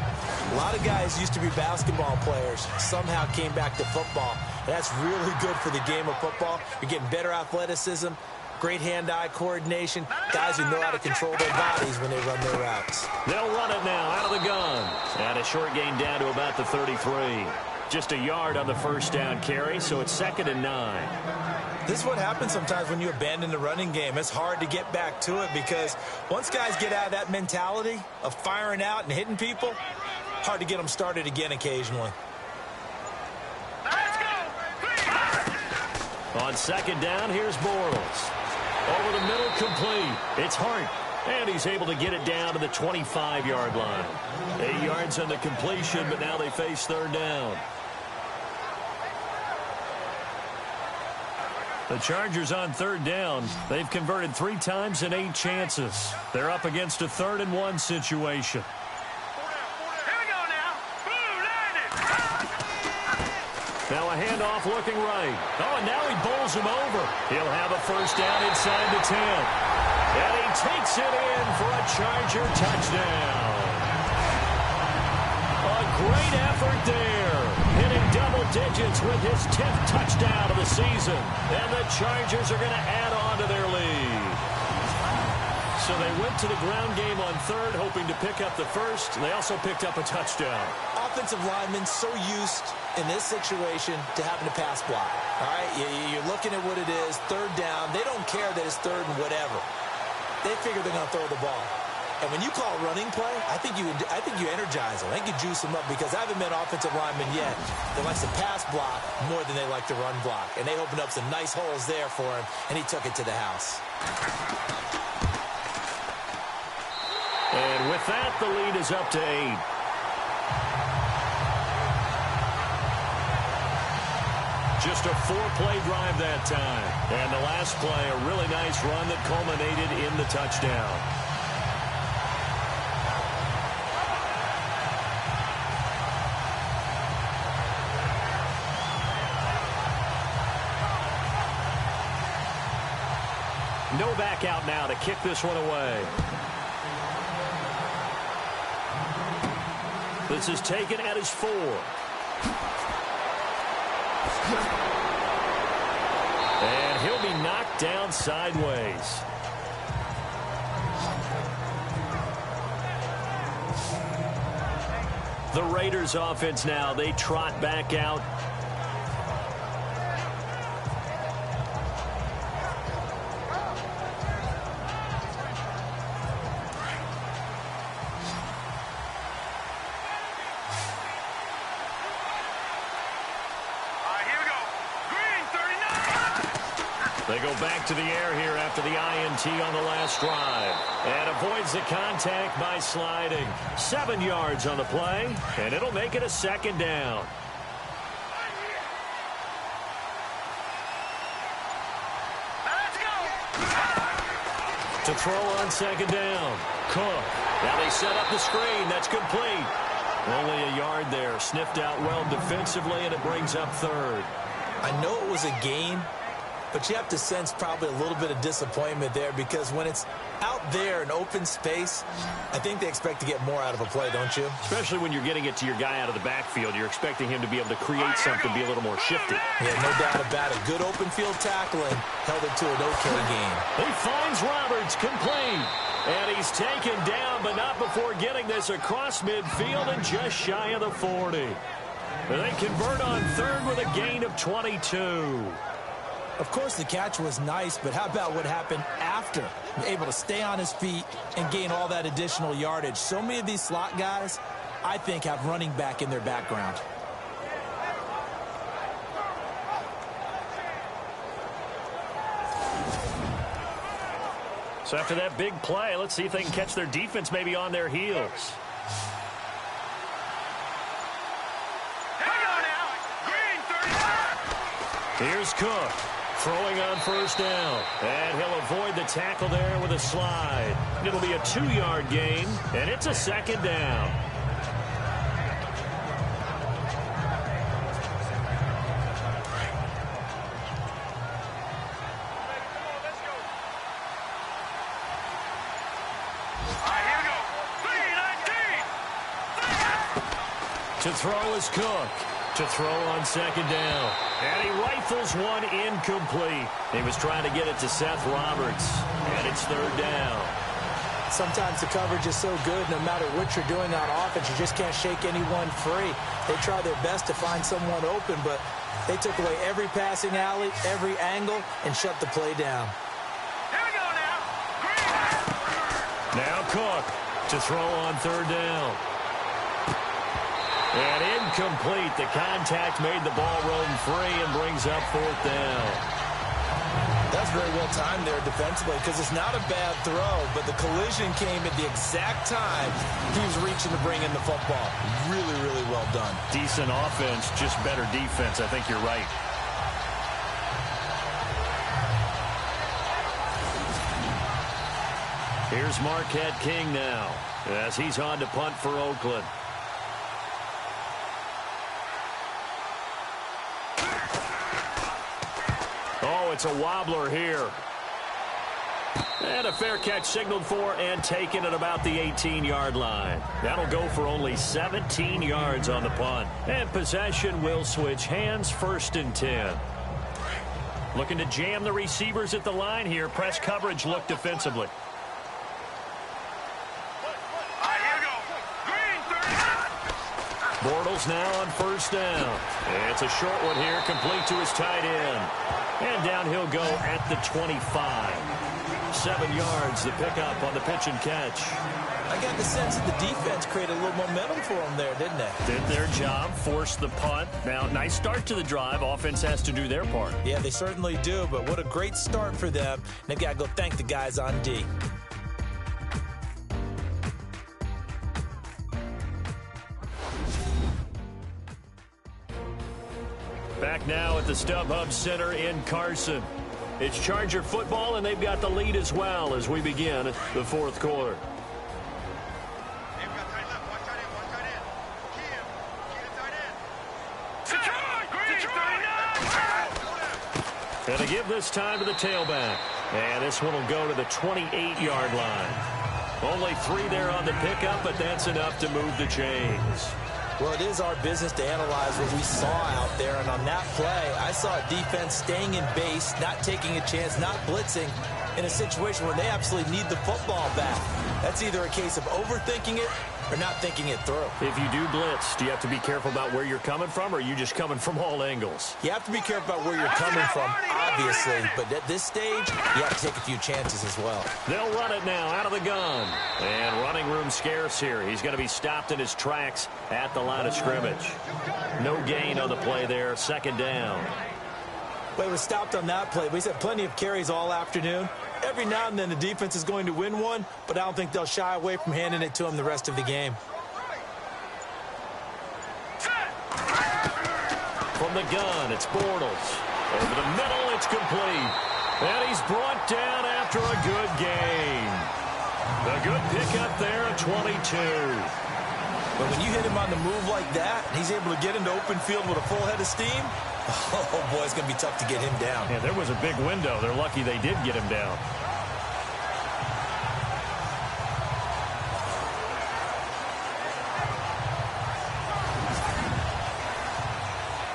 A lot of guys used to be basketball players. Somehow came back to football. And that's really good for the game of football. You're getting better athleticism, great hand-eye coordination, guys who know how to control their bodies when they run their routes. They'll run it now out of the gun. And a short gain down to about the 33. Just a yard on the 1st down carry, so it's 2nd and 9. This is what happens sometimes when you abandon the running game. It's hard to get back to it because once guys get out of that mentality of firing out and hitting people, hard to get them started again occasionally. On 2nd down, here's Bortles. Over the middle, complete. It's Hart. And he's able to get it down to the 25-yard line. 8 yards on the completion, but now they face 3rd down. The Chargers on 3rd down. They've converted 3 times in 8 chances. They're up against a 3rd and 1 situation. Now a handoff looking right. Oh, and now he bowls him over. He'll have a first down inside the 10. And he takes it in for a Charger touchdown. A great effort there. Hitting double digits with his 10th touchdown of the season. And the Chargers are going to add on to their lead. So they went to the ground game on third, hoping to pick up the first. They also picked up a touchdown. Offensive linemen so used in this situation to having to pass block. All right, you're looking at what it is, third down. They don't care that it's third and whatever. They figure they're going to throw the ball. And when you call a running play, I think you energize them. I think you juice them up because I haven't met offensive linemen yet that likes to pass block more than they like to run block. And they opened up some nice holes there for him, and he took it to the house. And with that, the lead is up to 8. Just a 4-play drive that time. And the last play, a really nice run that culminated in the touchdown. No back out now to kick this one away. This is taken at his 4. And he'll be knocked down sideways. The Raiders offense now, they trot back out. They go back to the air here after the INT on the last drive. And avoids the contact by sliding. 7 yards on the play, and it'll make it a second down. Let's go. To throw on second down. Cook. Now they set up the screen. That's complete. Only a yard there. Sniffed out well defensively, and it brings up third. I know it was a gain, but you have to sense probably a little bit of disappointment there because when it's out there in open space, I think they expect to get more out of a play, don't you? Especially when you're getting it to your guy out of the backfield. You're expecting him to be able to create something, be a little more shifty. Yeah, no doubt about it. Good open field tackling held it to an okay game. He finds Roberts complete. And he's taken down, but not before getting this across midfield and just shy of the 40. And they convert on third with a gain of 22. Of course, the catch was nice, but how about what happened after? Able to stay on his feet and gain all that additional yardage. So many of these slot guys, I think, have running back in their background. So after that big play, let's see if they can catch their defense maybe on their heels. Here we go now. Green 30. Here's Cook. Throwing on first down. And he'll avoid the tackle there with a slide. It'll be a 2-yard gain, and it's a second down. To throw is Cook. To throw on second down. And he rifles one incomplete. He was trying to get it to Seth Roberts. And it's third down. Sometimes the coverage is so good, no matter what you're doing on offense, you just can't shake anyone free. They try their best to find someone open, but they took away every passing alley, every angle, and shut the play down. Here we go now. Green. Now Cook to throw on third down. And incomplete. The contact made the ball roam free and brings up fourth down. That's very well timed there defensively because it's not a bad throw, but the collision came at the exact time he was reaching to bring in the football. Really, really well done. Decent offense, just better defense. I think you're right. Here's Marquette King now as he's on to punt for Oakland. it's a wobbler here. And a fair catch signaled for and taken at about the 18-yard line. That'll go for only 17 yards on the punt. And possession will switch hands, 1st and 10. Looking to jam the receivers at the line here. Press coverage look defensively. Bortles now on 1st down. It's a short one here, complete to his tight end. And down he'll go at the 25. 7 yards, the pickup on the pitch and catch. I got the sense that the defense created a little momentum for them there, didn't they? Did their job, forced the punt. Now, nice start to the drive. Offense has to do their part. Yeah, they certainly do, but what a great start for them. They've got to go thank the guys on D. Back now at the StubHub Center in Carson. It's Charger football, and they've got the lead as well as we begin the 4th quarter. And to give this time to the tailback. And this one will go to the 28-yard line. Only 3 there on the pickup, but that's enough to move the chains. Well, it is our business to analyze what we saw out there, and on that play, I saw a defense staying in base, not taking a chance, not blitzing, in a situation where they absolutely need the football back. That's either a case of overthinking it or not thinking it through. If you do blitz, do you have to be careful about where you're coming from, or are you just coming from all angles? You have to be careful about where you're coming from, obviously, but at this stage, you have to take a few chances as well. They'll run it now out of the gun. And running room scarce here. He's going to be stopped in his tracks at the line of scrimmage. No gain on the play there, 2nd down. Well, he was stopped on that play, but he's had plenty of carries all afternoon. Every now and then the defense is going to win one, but I don't think they'll shy away from handing it to him the rest of the game. From the gun, it's Bortles. Over the middle, it's complete. And he's brought down after a good gain. A good pickup there at 22. But when you hit him on the move like that, and he's able to get into open field with a full head of steam, oh, boy, it's going to be tough to get him down. Yeah, there was a big window. They're lucky they did get him down.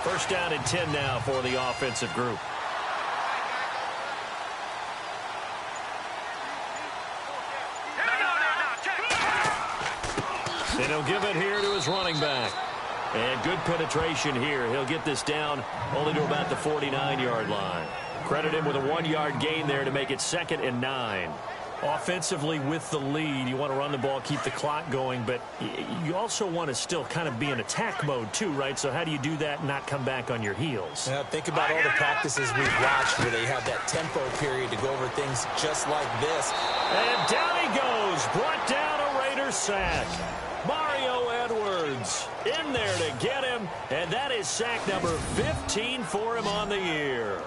First down and 10 now for the offensive group. And he'll give it here to his running back. And good penetration here. He'll get this down only to about the 49-yard line. Credit him with a 1-yard gain there to make it 2nd and 9. Offensively with the lead, you want to run the ball, keep the clock going, but you also want to still kind of be in attack mode too, right? So how do you do that and not come back on your heels? Yeah, think about all the practices we've watched where they have that tempo period to go over things just like this. And down he goes. Brought down a Raider sack. Mario Edwards in there to get him, and that is sack number 15 for him on the year.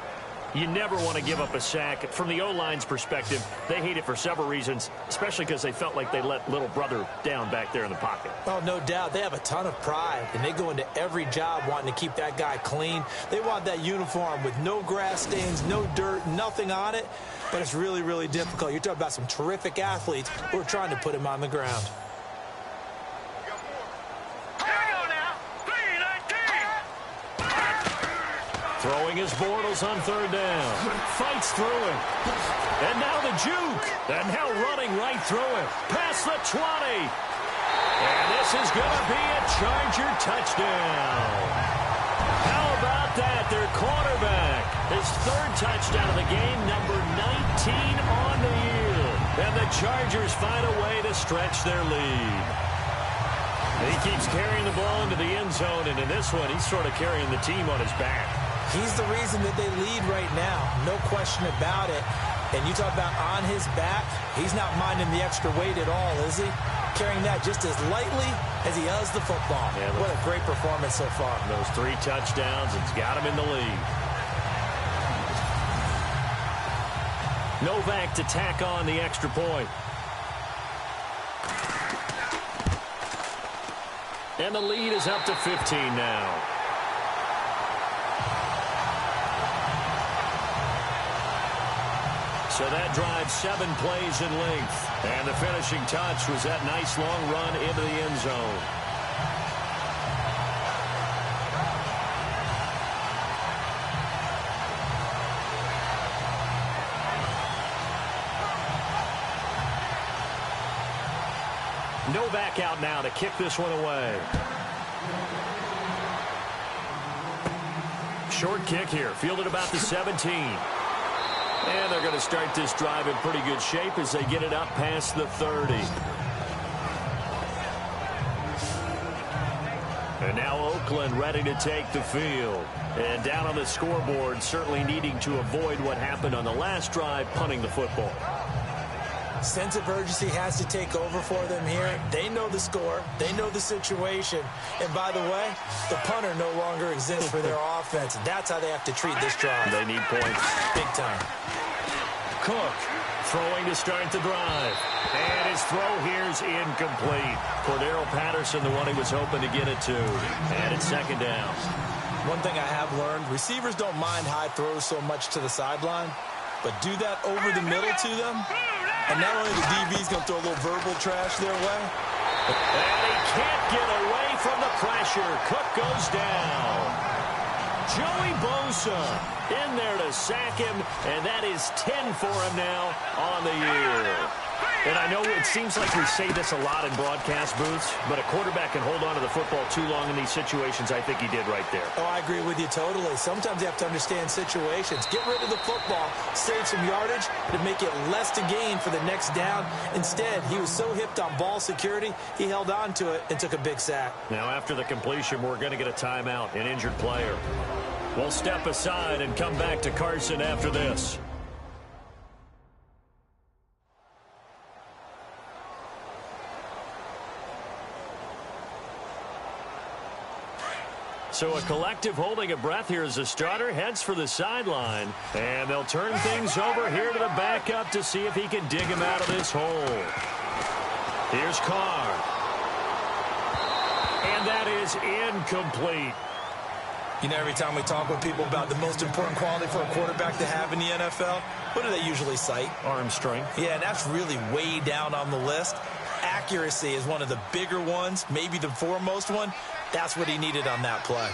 You never want to give up a sack. From the O-line's perspective, they hate it for several reasons, especially because they felt like they let little brother down back there in the pocket. Oh, no doubt. They have a ton of pride, and they go into every job wanting to keep that guy clean. They want that uniform with no grass stains, no dirt, nothing on it, but it's really, really difficult. You're talking about some terrific athletes who are trying to put him on the ground. Throwing his Bortles on 3rd down. Fights through it. And now the juke. And now running right through it. Past the 20. And this is going to be a Charger touchdown. How about that? Their quarterback. His 3rd touchdown of the game, number 19 on the year. And the Chargers find a way to stretch their lead. He keeps carrying the ball into the end zone, and in this one, he's sort of carrying the team on his back. He's the reason that they lead right now, no question about it. And you talk about on his back, he's not minding the extra weight at all, is he? Carrying that just as lightly as he does the football. Yeah, what a great performance so far. Those 3 touchdowns, it's got him in the lead. Novak to tack on the extra point. And the lead is up to 15 now. So that drive 7 plays in length. And the finishing touch was that nice long run into the end zone. No back out now to kick this one away. Short kick here, fielded about the 17. And they're going to start this drive in pretty good shape as they get it up past the 30. And now Oakland ready to take the field. And down on the scoreboard, certainly needing to avoid what happened on the last drive, punting the football. Sense of urgency has to take over for them here. They know the score. They know the situation. And by the way, the punter no longer exists for their offense. That's how they have to treat this drive. They need points. Big time. Cook throwing to start the drive. And his throw here's incomplete. Cordero Patterson, the one he was hoping to get it to. And it's second down. One thing I have learned, receivers don't mind high throws so much to the sideline, but do that over the middle to them, and not only the DB's going to throw a little verbal trash their way. And he can't get away from the pressure. Cook goes down. Joey Bosa in there to sack him, and that is 10 for him now on the year. And I know it seems like we say this a lot in broadcast booths, but a quarterback can hold on to the football too long in these situations. I think he did right there. Oh, I agree with you totally. Sometimes you have to understand situations. Get rid of the football, save some yardage to make it less to gain for the next down. Instead, he was so hipped on ball security, he held on to it and took a big sack. Now, after the completion, we're going to get a timeout, an injured player. We'll step aside and come back to Carson after this. So a collective holding a breath here as the starter heads for the sideline. And they'll turn things over here to the backup to see if he can dig him out of this hole. Here's Carr. And that is incomplete. You know, every time we talk with people about the most important quality for a quarterback to have in the NFL, what do they usually cite? Arm strength. Yeah, and that's really way down on the list. Accuracy is one of the bigger ones, maybe the foremost one. That's what he needed on that play.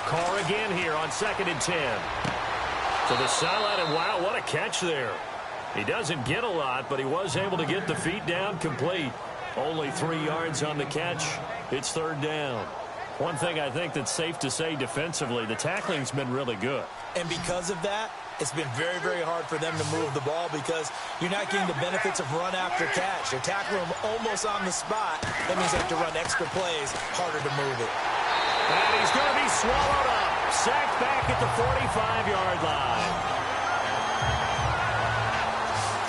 Carr again here on 2nd and 10. To the sideline, and wow, what a catch there. He doesn't get a lot, but he was able to get the feet down complete. Only 3 yards on the catch. It's 3rd down. One thing I think that's safe to say defensively, the tackling's been really good. And because of that, it's been very, very hard for them to move the ball because you're not getting the benefits of run after catch. You're tackling them almost on the spot. That means they have to run extra plays, harder to move it. And he's going to be swallowed up. Sacked back at the 45-yard line.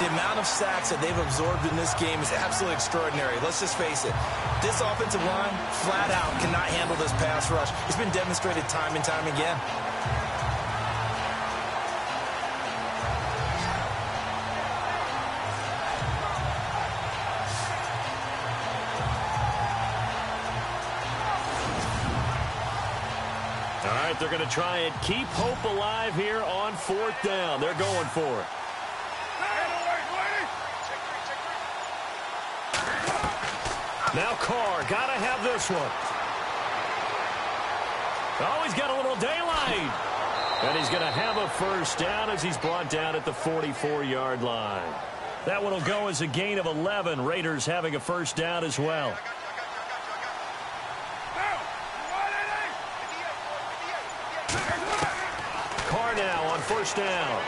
The amount of sacks that they've absorbed in this game is absolutely extraordinary. Let's just face it. This offensive line, flat out, cannot handle this pass rush. It's been demonstrated time and time again. All right, they're going to try and keep hope alive here on 4th down. They're going for it. Now Carr, got to have this one. Oh, he's got a little daylight. And he's going to have a first down as he's brought down at the 44-yard line. That one will go as a gain of 11. Raiders having a first down as well. Carr now on 1st down.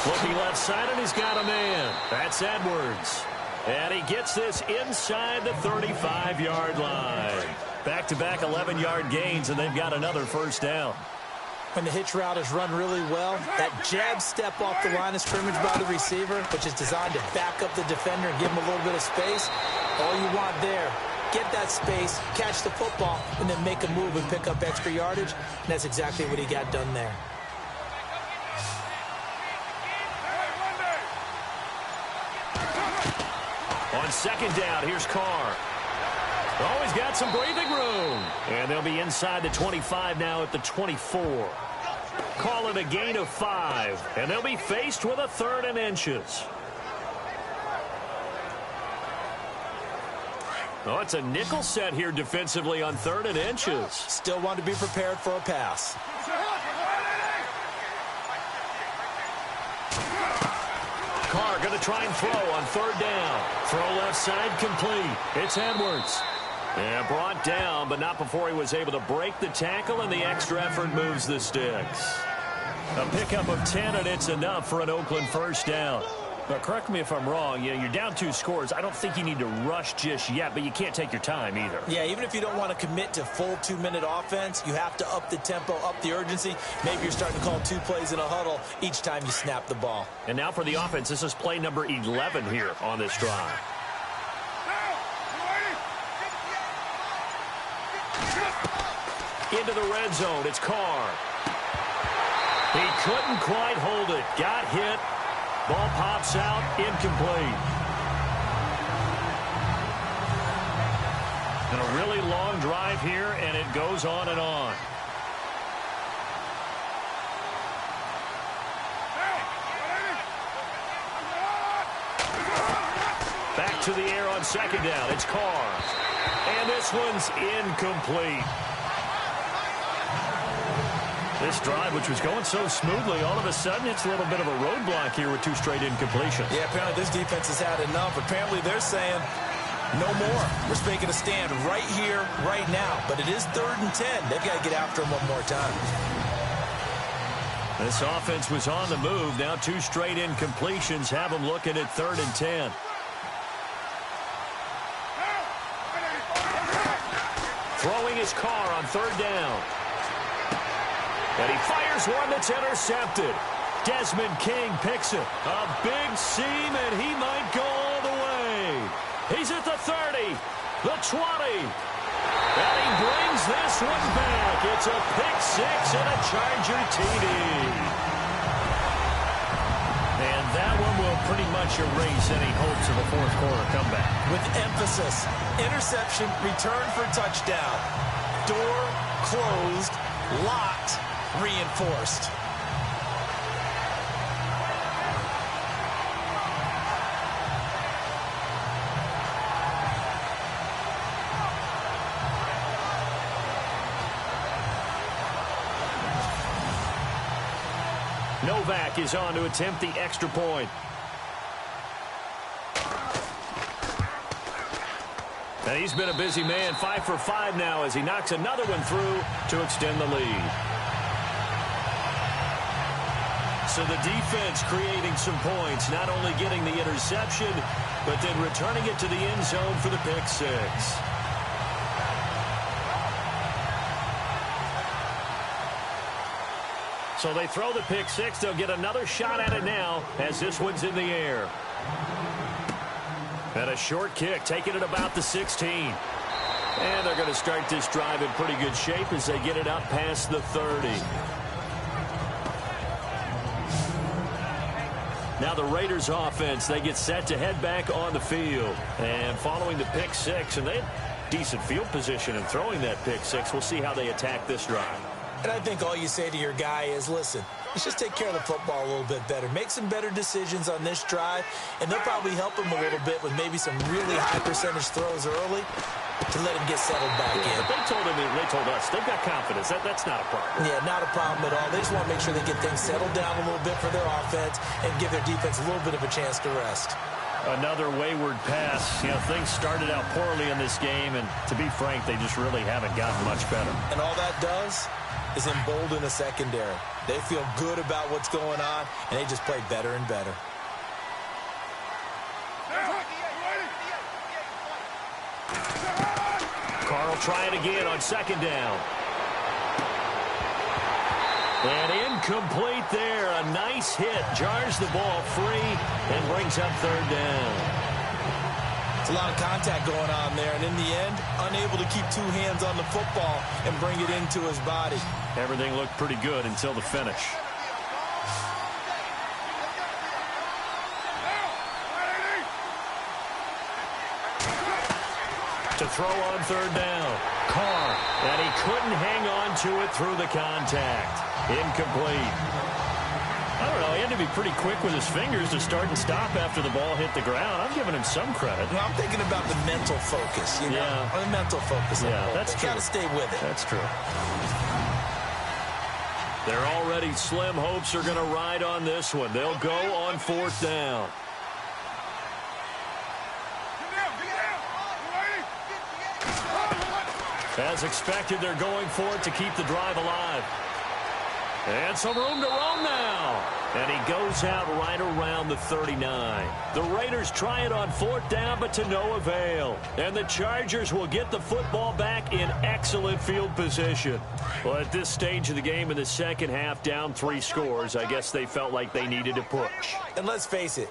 Looking left side, and he's got a man. That's Edwards. And he gets this inside the 35-yard line. Back-to-back 11-yard gains, and they've got another first down. When the hitch route is run really well, that jab step off the line of scrimmage by the receiver, which is designed to back up the defender and give him a little bit of space, all you want there, get that space, catch the football, and then make a move and pick up extra yardage. And that's exactly what he got done there. On 2nd down, here's Carr. Oh, he's got some breathing room. And they'll be inside the 25 now at the 24. Call it a gain of 5. And they'll be faced with a 3rd and inches. Oh, it's a nickel set here defensively on 3rd and inches. Still want to be prepared for a pass. Carr going to try and throw on 3rd down. Throw left side complete. It's Edwards. And brought down, but not before he was able to break the tackle, and the extra effort moves the sticks. A pickup of 10, and it's enough for an Oakland 1st down. But correct me if I'm wrong, you're down 2 scores. I don't think you need to rush just yet, but you can't take your time either. Yeah, even if you don't want to commit to full 2-minute offense, you have to up the tempo, up the urgency. Maybe you're starting to call 2 plays in a huddle each time you snap the ball. And now for the offense, this is play number 11 here on this drive. Into the red zone, it's Carr. He couldn't quite hold it. Got hit. Ball pops out, incomplete. And a really long drive here, and it goes on and on. Back to the air on 2nd down. It's Carr. And this one's incomplete. This drive, which was going so smoothly, all of a sudden it's a little bit of a roadblock here with 2 straight incompletions. Yeah, apparently this defense has had enough. Apparently they're saying no more. We're making a stand right here, right now. But it is 3rd and 10. They've got to get after him one more time. This offense was on the move. Now 2 straight incompletions have them looking at 3rd and 10. Throwing his Carr on 3rd down. And he fires one that's intercepted. Desmond King picks it. A big seam, and he might go all the way. He's at the 30, the 20. And he brings this one back. It's a pick-6 and a Charger TD. And that one will pretty much erase any hopes of a 4th quarter comeback. With emphasis, interception, return for touchdown. Door closed, locked, reinforced. Novak is on to attempt the extra point. And he's been a busy man, 5 for 5 now as he knocks another one through to extend the lead. So the defense creating some points, not only getting the interception, but then returning it to the end zone for the pick-6. So they throw the pick-6. They'll get another shot at it now as this one's in the air. And a short kick, taking it about the 16. And they're going to start this drive in pretty good shape as they get it out past the 30. Now the Raiders offense, they get set to head back on the field. And following the pick-6, and they had decent field position in throwing that pick-6. We'll see how they attack this drive. And I think all you say to your guy is, listen, let's just take care of the football a little bit better. Make some better decisions on this drive, and they'll probably help him a little bit with maybe some really high percentage throws early to let him get settled back in. But they told us they've got confidence. That's not a problem. Yeah, not a problem at all. They just want to make sure they get things settled down a little bit for their offense and give their defense a little bit of a chance to rest. Another wayward pass. Things started out poorly in this game, and to be frank, they just really haven't gotten much better. And all that does is embolden the secondary. They feel good about what's going on, and they just play better and better. Carr will try it again on 2nd down. And incomplete there. A nice hit. Jars the ball free and brings up 3rd down. It's a lot of contact going on there, and in the end, unable to keep 2 hands on the football and bring it into his body. Everything looked pretty good until the finish. To throw on third down. Carr. And he couldn't hang on to it through the contact. Incomplete. I don't know. He had to be pretty quick with his fingers to start and stop after the ball hit the ground. I'm giving him some credit. Well, I'm thinking about the mental focus, you know? Yeah. The mental focus. Yeah, that's true. You got to stay with it. That's true. Their already slim hopes are going to ride on this one. They'll go on fourth down. As expected, they're going for it to keep the drive alive. And some room to roam now. And he goes out right around the 39. The Raiders try it on fourth down, but to no avail. And the Chargers will get the football back in excellent field position. Well, at this stage of the game in the second half, down 3 scores, I guess they felt like they needed to push. And let's face it,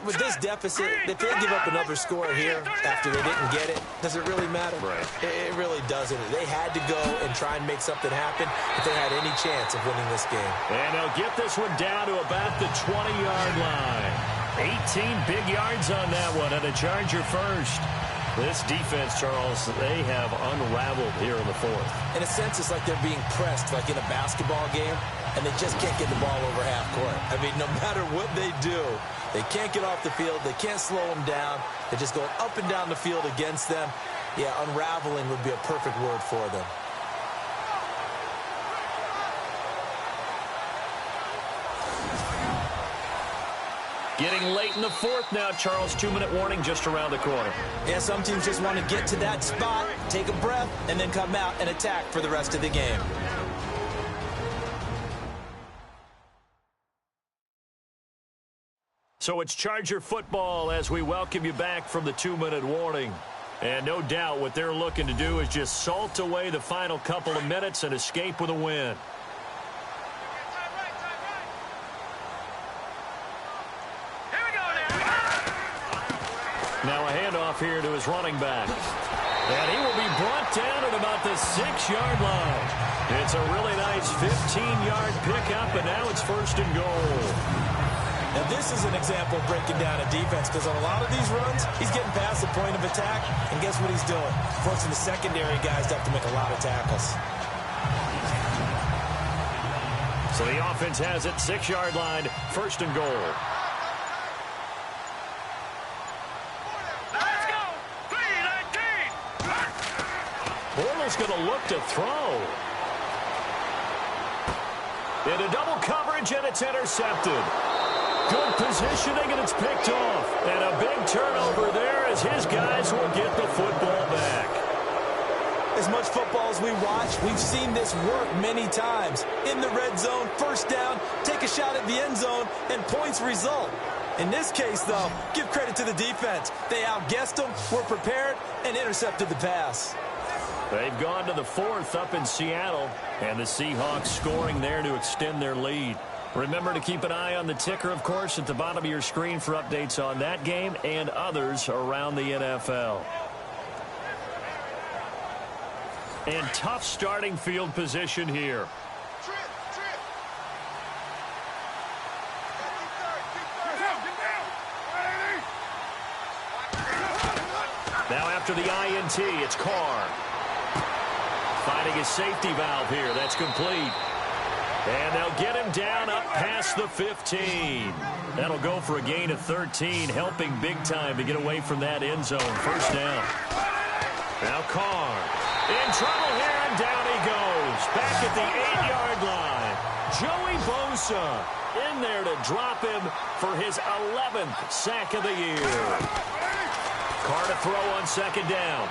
with this deficit, if they give up another score here after they didn't get it, does it really matter? Right. It really doesn't. They had to go and try and make something happen if they had any chance of winning this game. And they'll get this one down to about the 20-yard line. 18 big yards on that one, and a Charger first. This defense, Charles, they have unraveled here in the fourth. In a sense, it's like they're being pressed, like in a basketball game, and they just can't get the ball over half court. I mean, no matter what they do, they can't get off the field. They can't slow them down. They're just going up and down the field against them. Yeah, unraveling would be a perfect word for them. Getting late in the fourth now, Charles. 2-minute warning just around the corner. Yeah, some teams just want to get to that spot, take a breath, and then come out and attack for the rest of the game. So it's Charger football as we welcome you back from the 2-minute warning. And no doubt what they're looking to do is just salt away the final couple of minutes and escape with a win. Now a handoff here to his running back. And he will be brought down at about the 6-yard line. It's a really nice 15-yard pickup, and now it's first and goal. Now this is an example of breaking down a defense, because on a lot of these runs, he's getting past the point of attack, and guess what he's doing? Forcing the secondary guys to have to make a lot of tackles. So the offense has it, 6-yard line, first and goal. Bortles going to look to throw. Into double coverage, and it's intercepted. Good positioning, and it's picked off. And a big turnover there as his guys will get the football back. As much football as we watch, we've seen this work many times. In the red zone, first down, take a shot at the end zone, and points result. In this case, though, give credit to the defense. They outguessed them, were prepared, and intercepted the pass. They've gone to the fourth up in Seattle, and the Seahawks scoring there to extend their lead. Remember to keep an eye on the ticker, of course, at the bottom of your screen for updates on that game and others around the NFL. And tough starting field position here. Now after the INT, it's Carr. Finding his safety valve here. That's complete. And they'll get him down up past the 15. That'll go for a gain of 13, helping big time to get away from that end zone. First down. Now Carr. In trouble here, and down he goes. Back at the 8-yard line. Joey Bosa in there to drop him for his 11th sack of the year. Carr to throw on second down.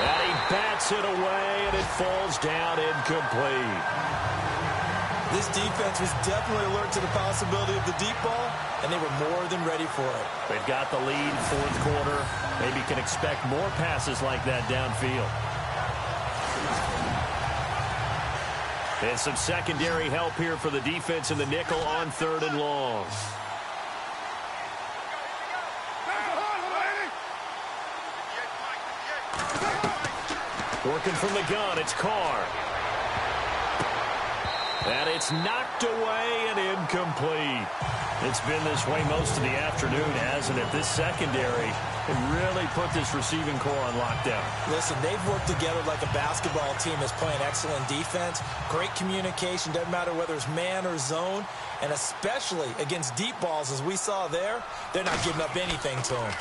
And he bats it away, and it falls down incomplete. This defense was definitely alert to the possibility of the deep ball, and they were more than ready for it. They've got the lead, fourth quarter. Maybe can expect more passes like that downfield. And some secondary help here for the defense in the nickel on third and long. Working from the gun, it's Carr. And it's knocked away and incomplete. It's been this way most of the afternoon, hasn't it? This secondary can really put this receiving core on lockdown. Listen, they've worked together like a basketball team that's playing excellent defense. Great communication, doesn't matter whether it's man or zone. And especially against deep balls, as we saw there, they're not giving up anything to them.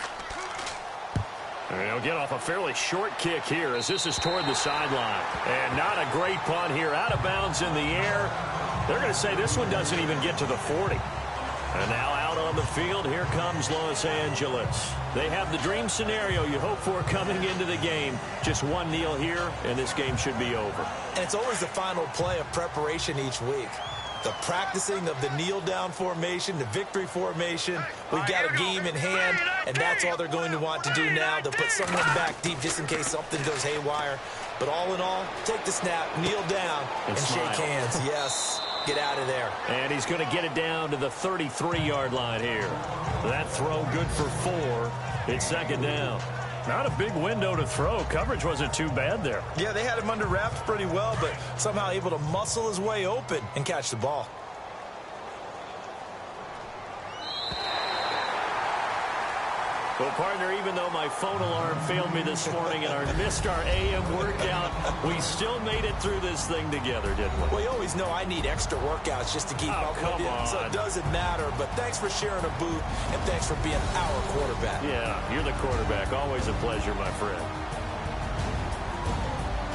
And they'll get off a fairly short kick here as this is toward the sideline. And not a great punt here. Out of bounds in the air. They're going to say this one doesn't even get to the 40. And now out on the field, here comes Los Angeles. They have the dream scenario you hope for coming into the game. Just one kneel here, and this game should be over. And it's always the final play of preparation each week. The practicing of the kneel-down formation, the victory formation. We've got a game in hand, and that's all they're going to want to do now. They'll put someone back deep just in case something goes haywire. But all in all, take the snap, kneel down, and shake hands. Yes, get out of there. And he's going to get it down to the 33-yard line here. That throw good for 4. It's second down. Not a big window to throw. Coverage wasn't too bad there. Yeah, they had him under wraps pretty well, but somehow able to muscle his way open and catch the ball. Well, partner, even though my phone alarm failed me this morning and I missed our AM workout, we still made it through this thing together, didn't we? Well, you always know I need extra workouts just to keep up with you, so it doesn't matter. But thanks for sharing a boot, and thanks for being our quarterback. Yeah, you're the quarterback. Always a pleasure, my friend.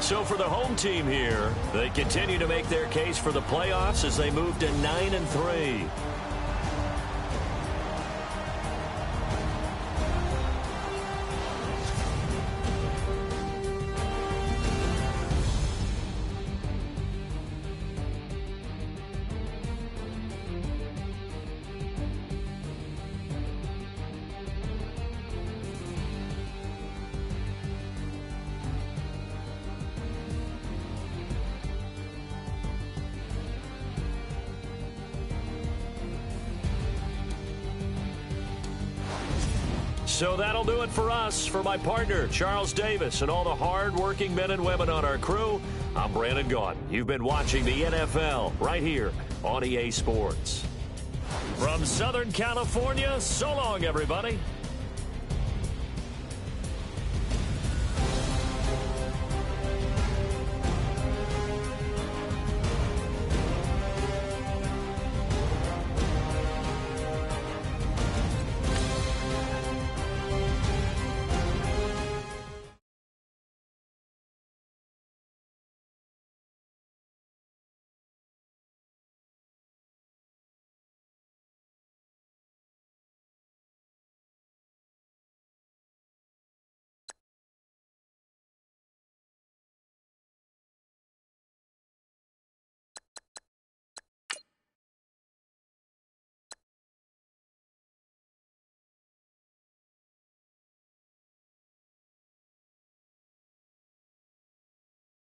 So for the home team here, they continue to make their case for the playoffs as they move to 9-3. So that'll do it for us. For my partner, Charles Davis, and all the hard-working men and women on our crew, I'm Brandon Gaudin. You've been watching the NFL right here on EA Sports. From Southern California, so long, everybody.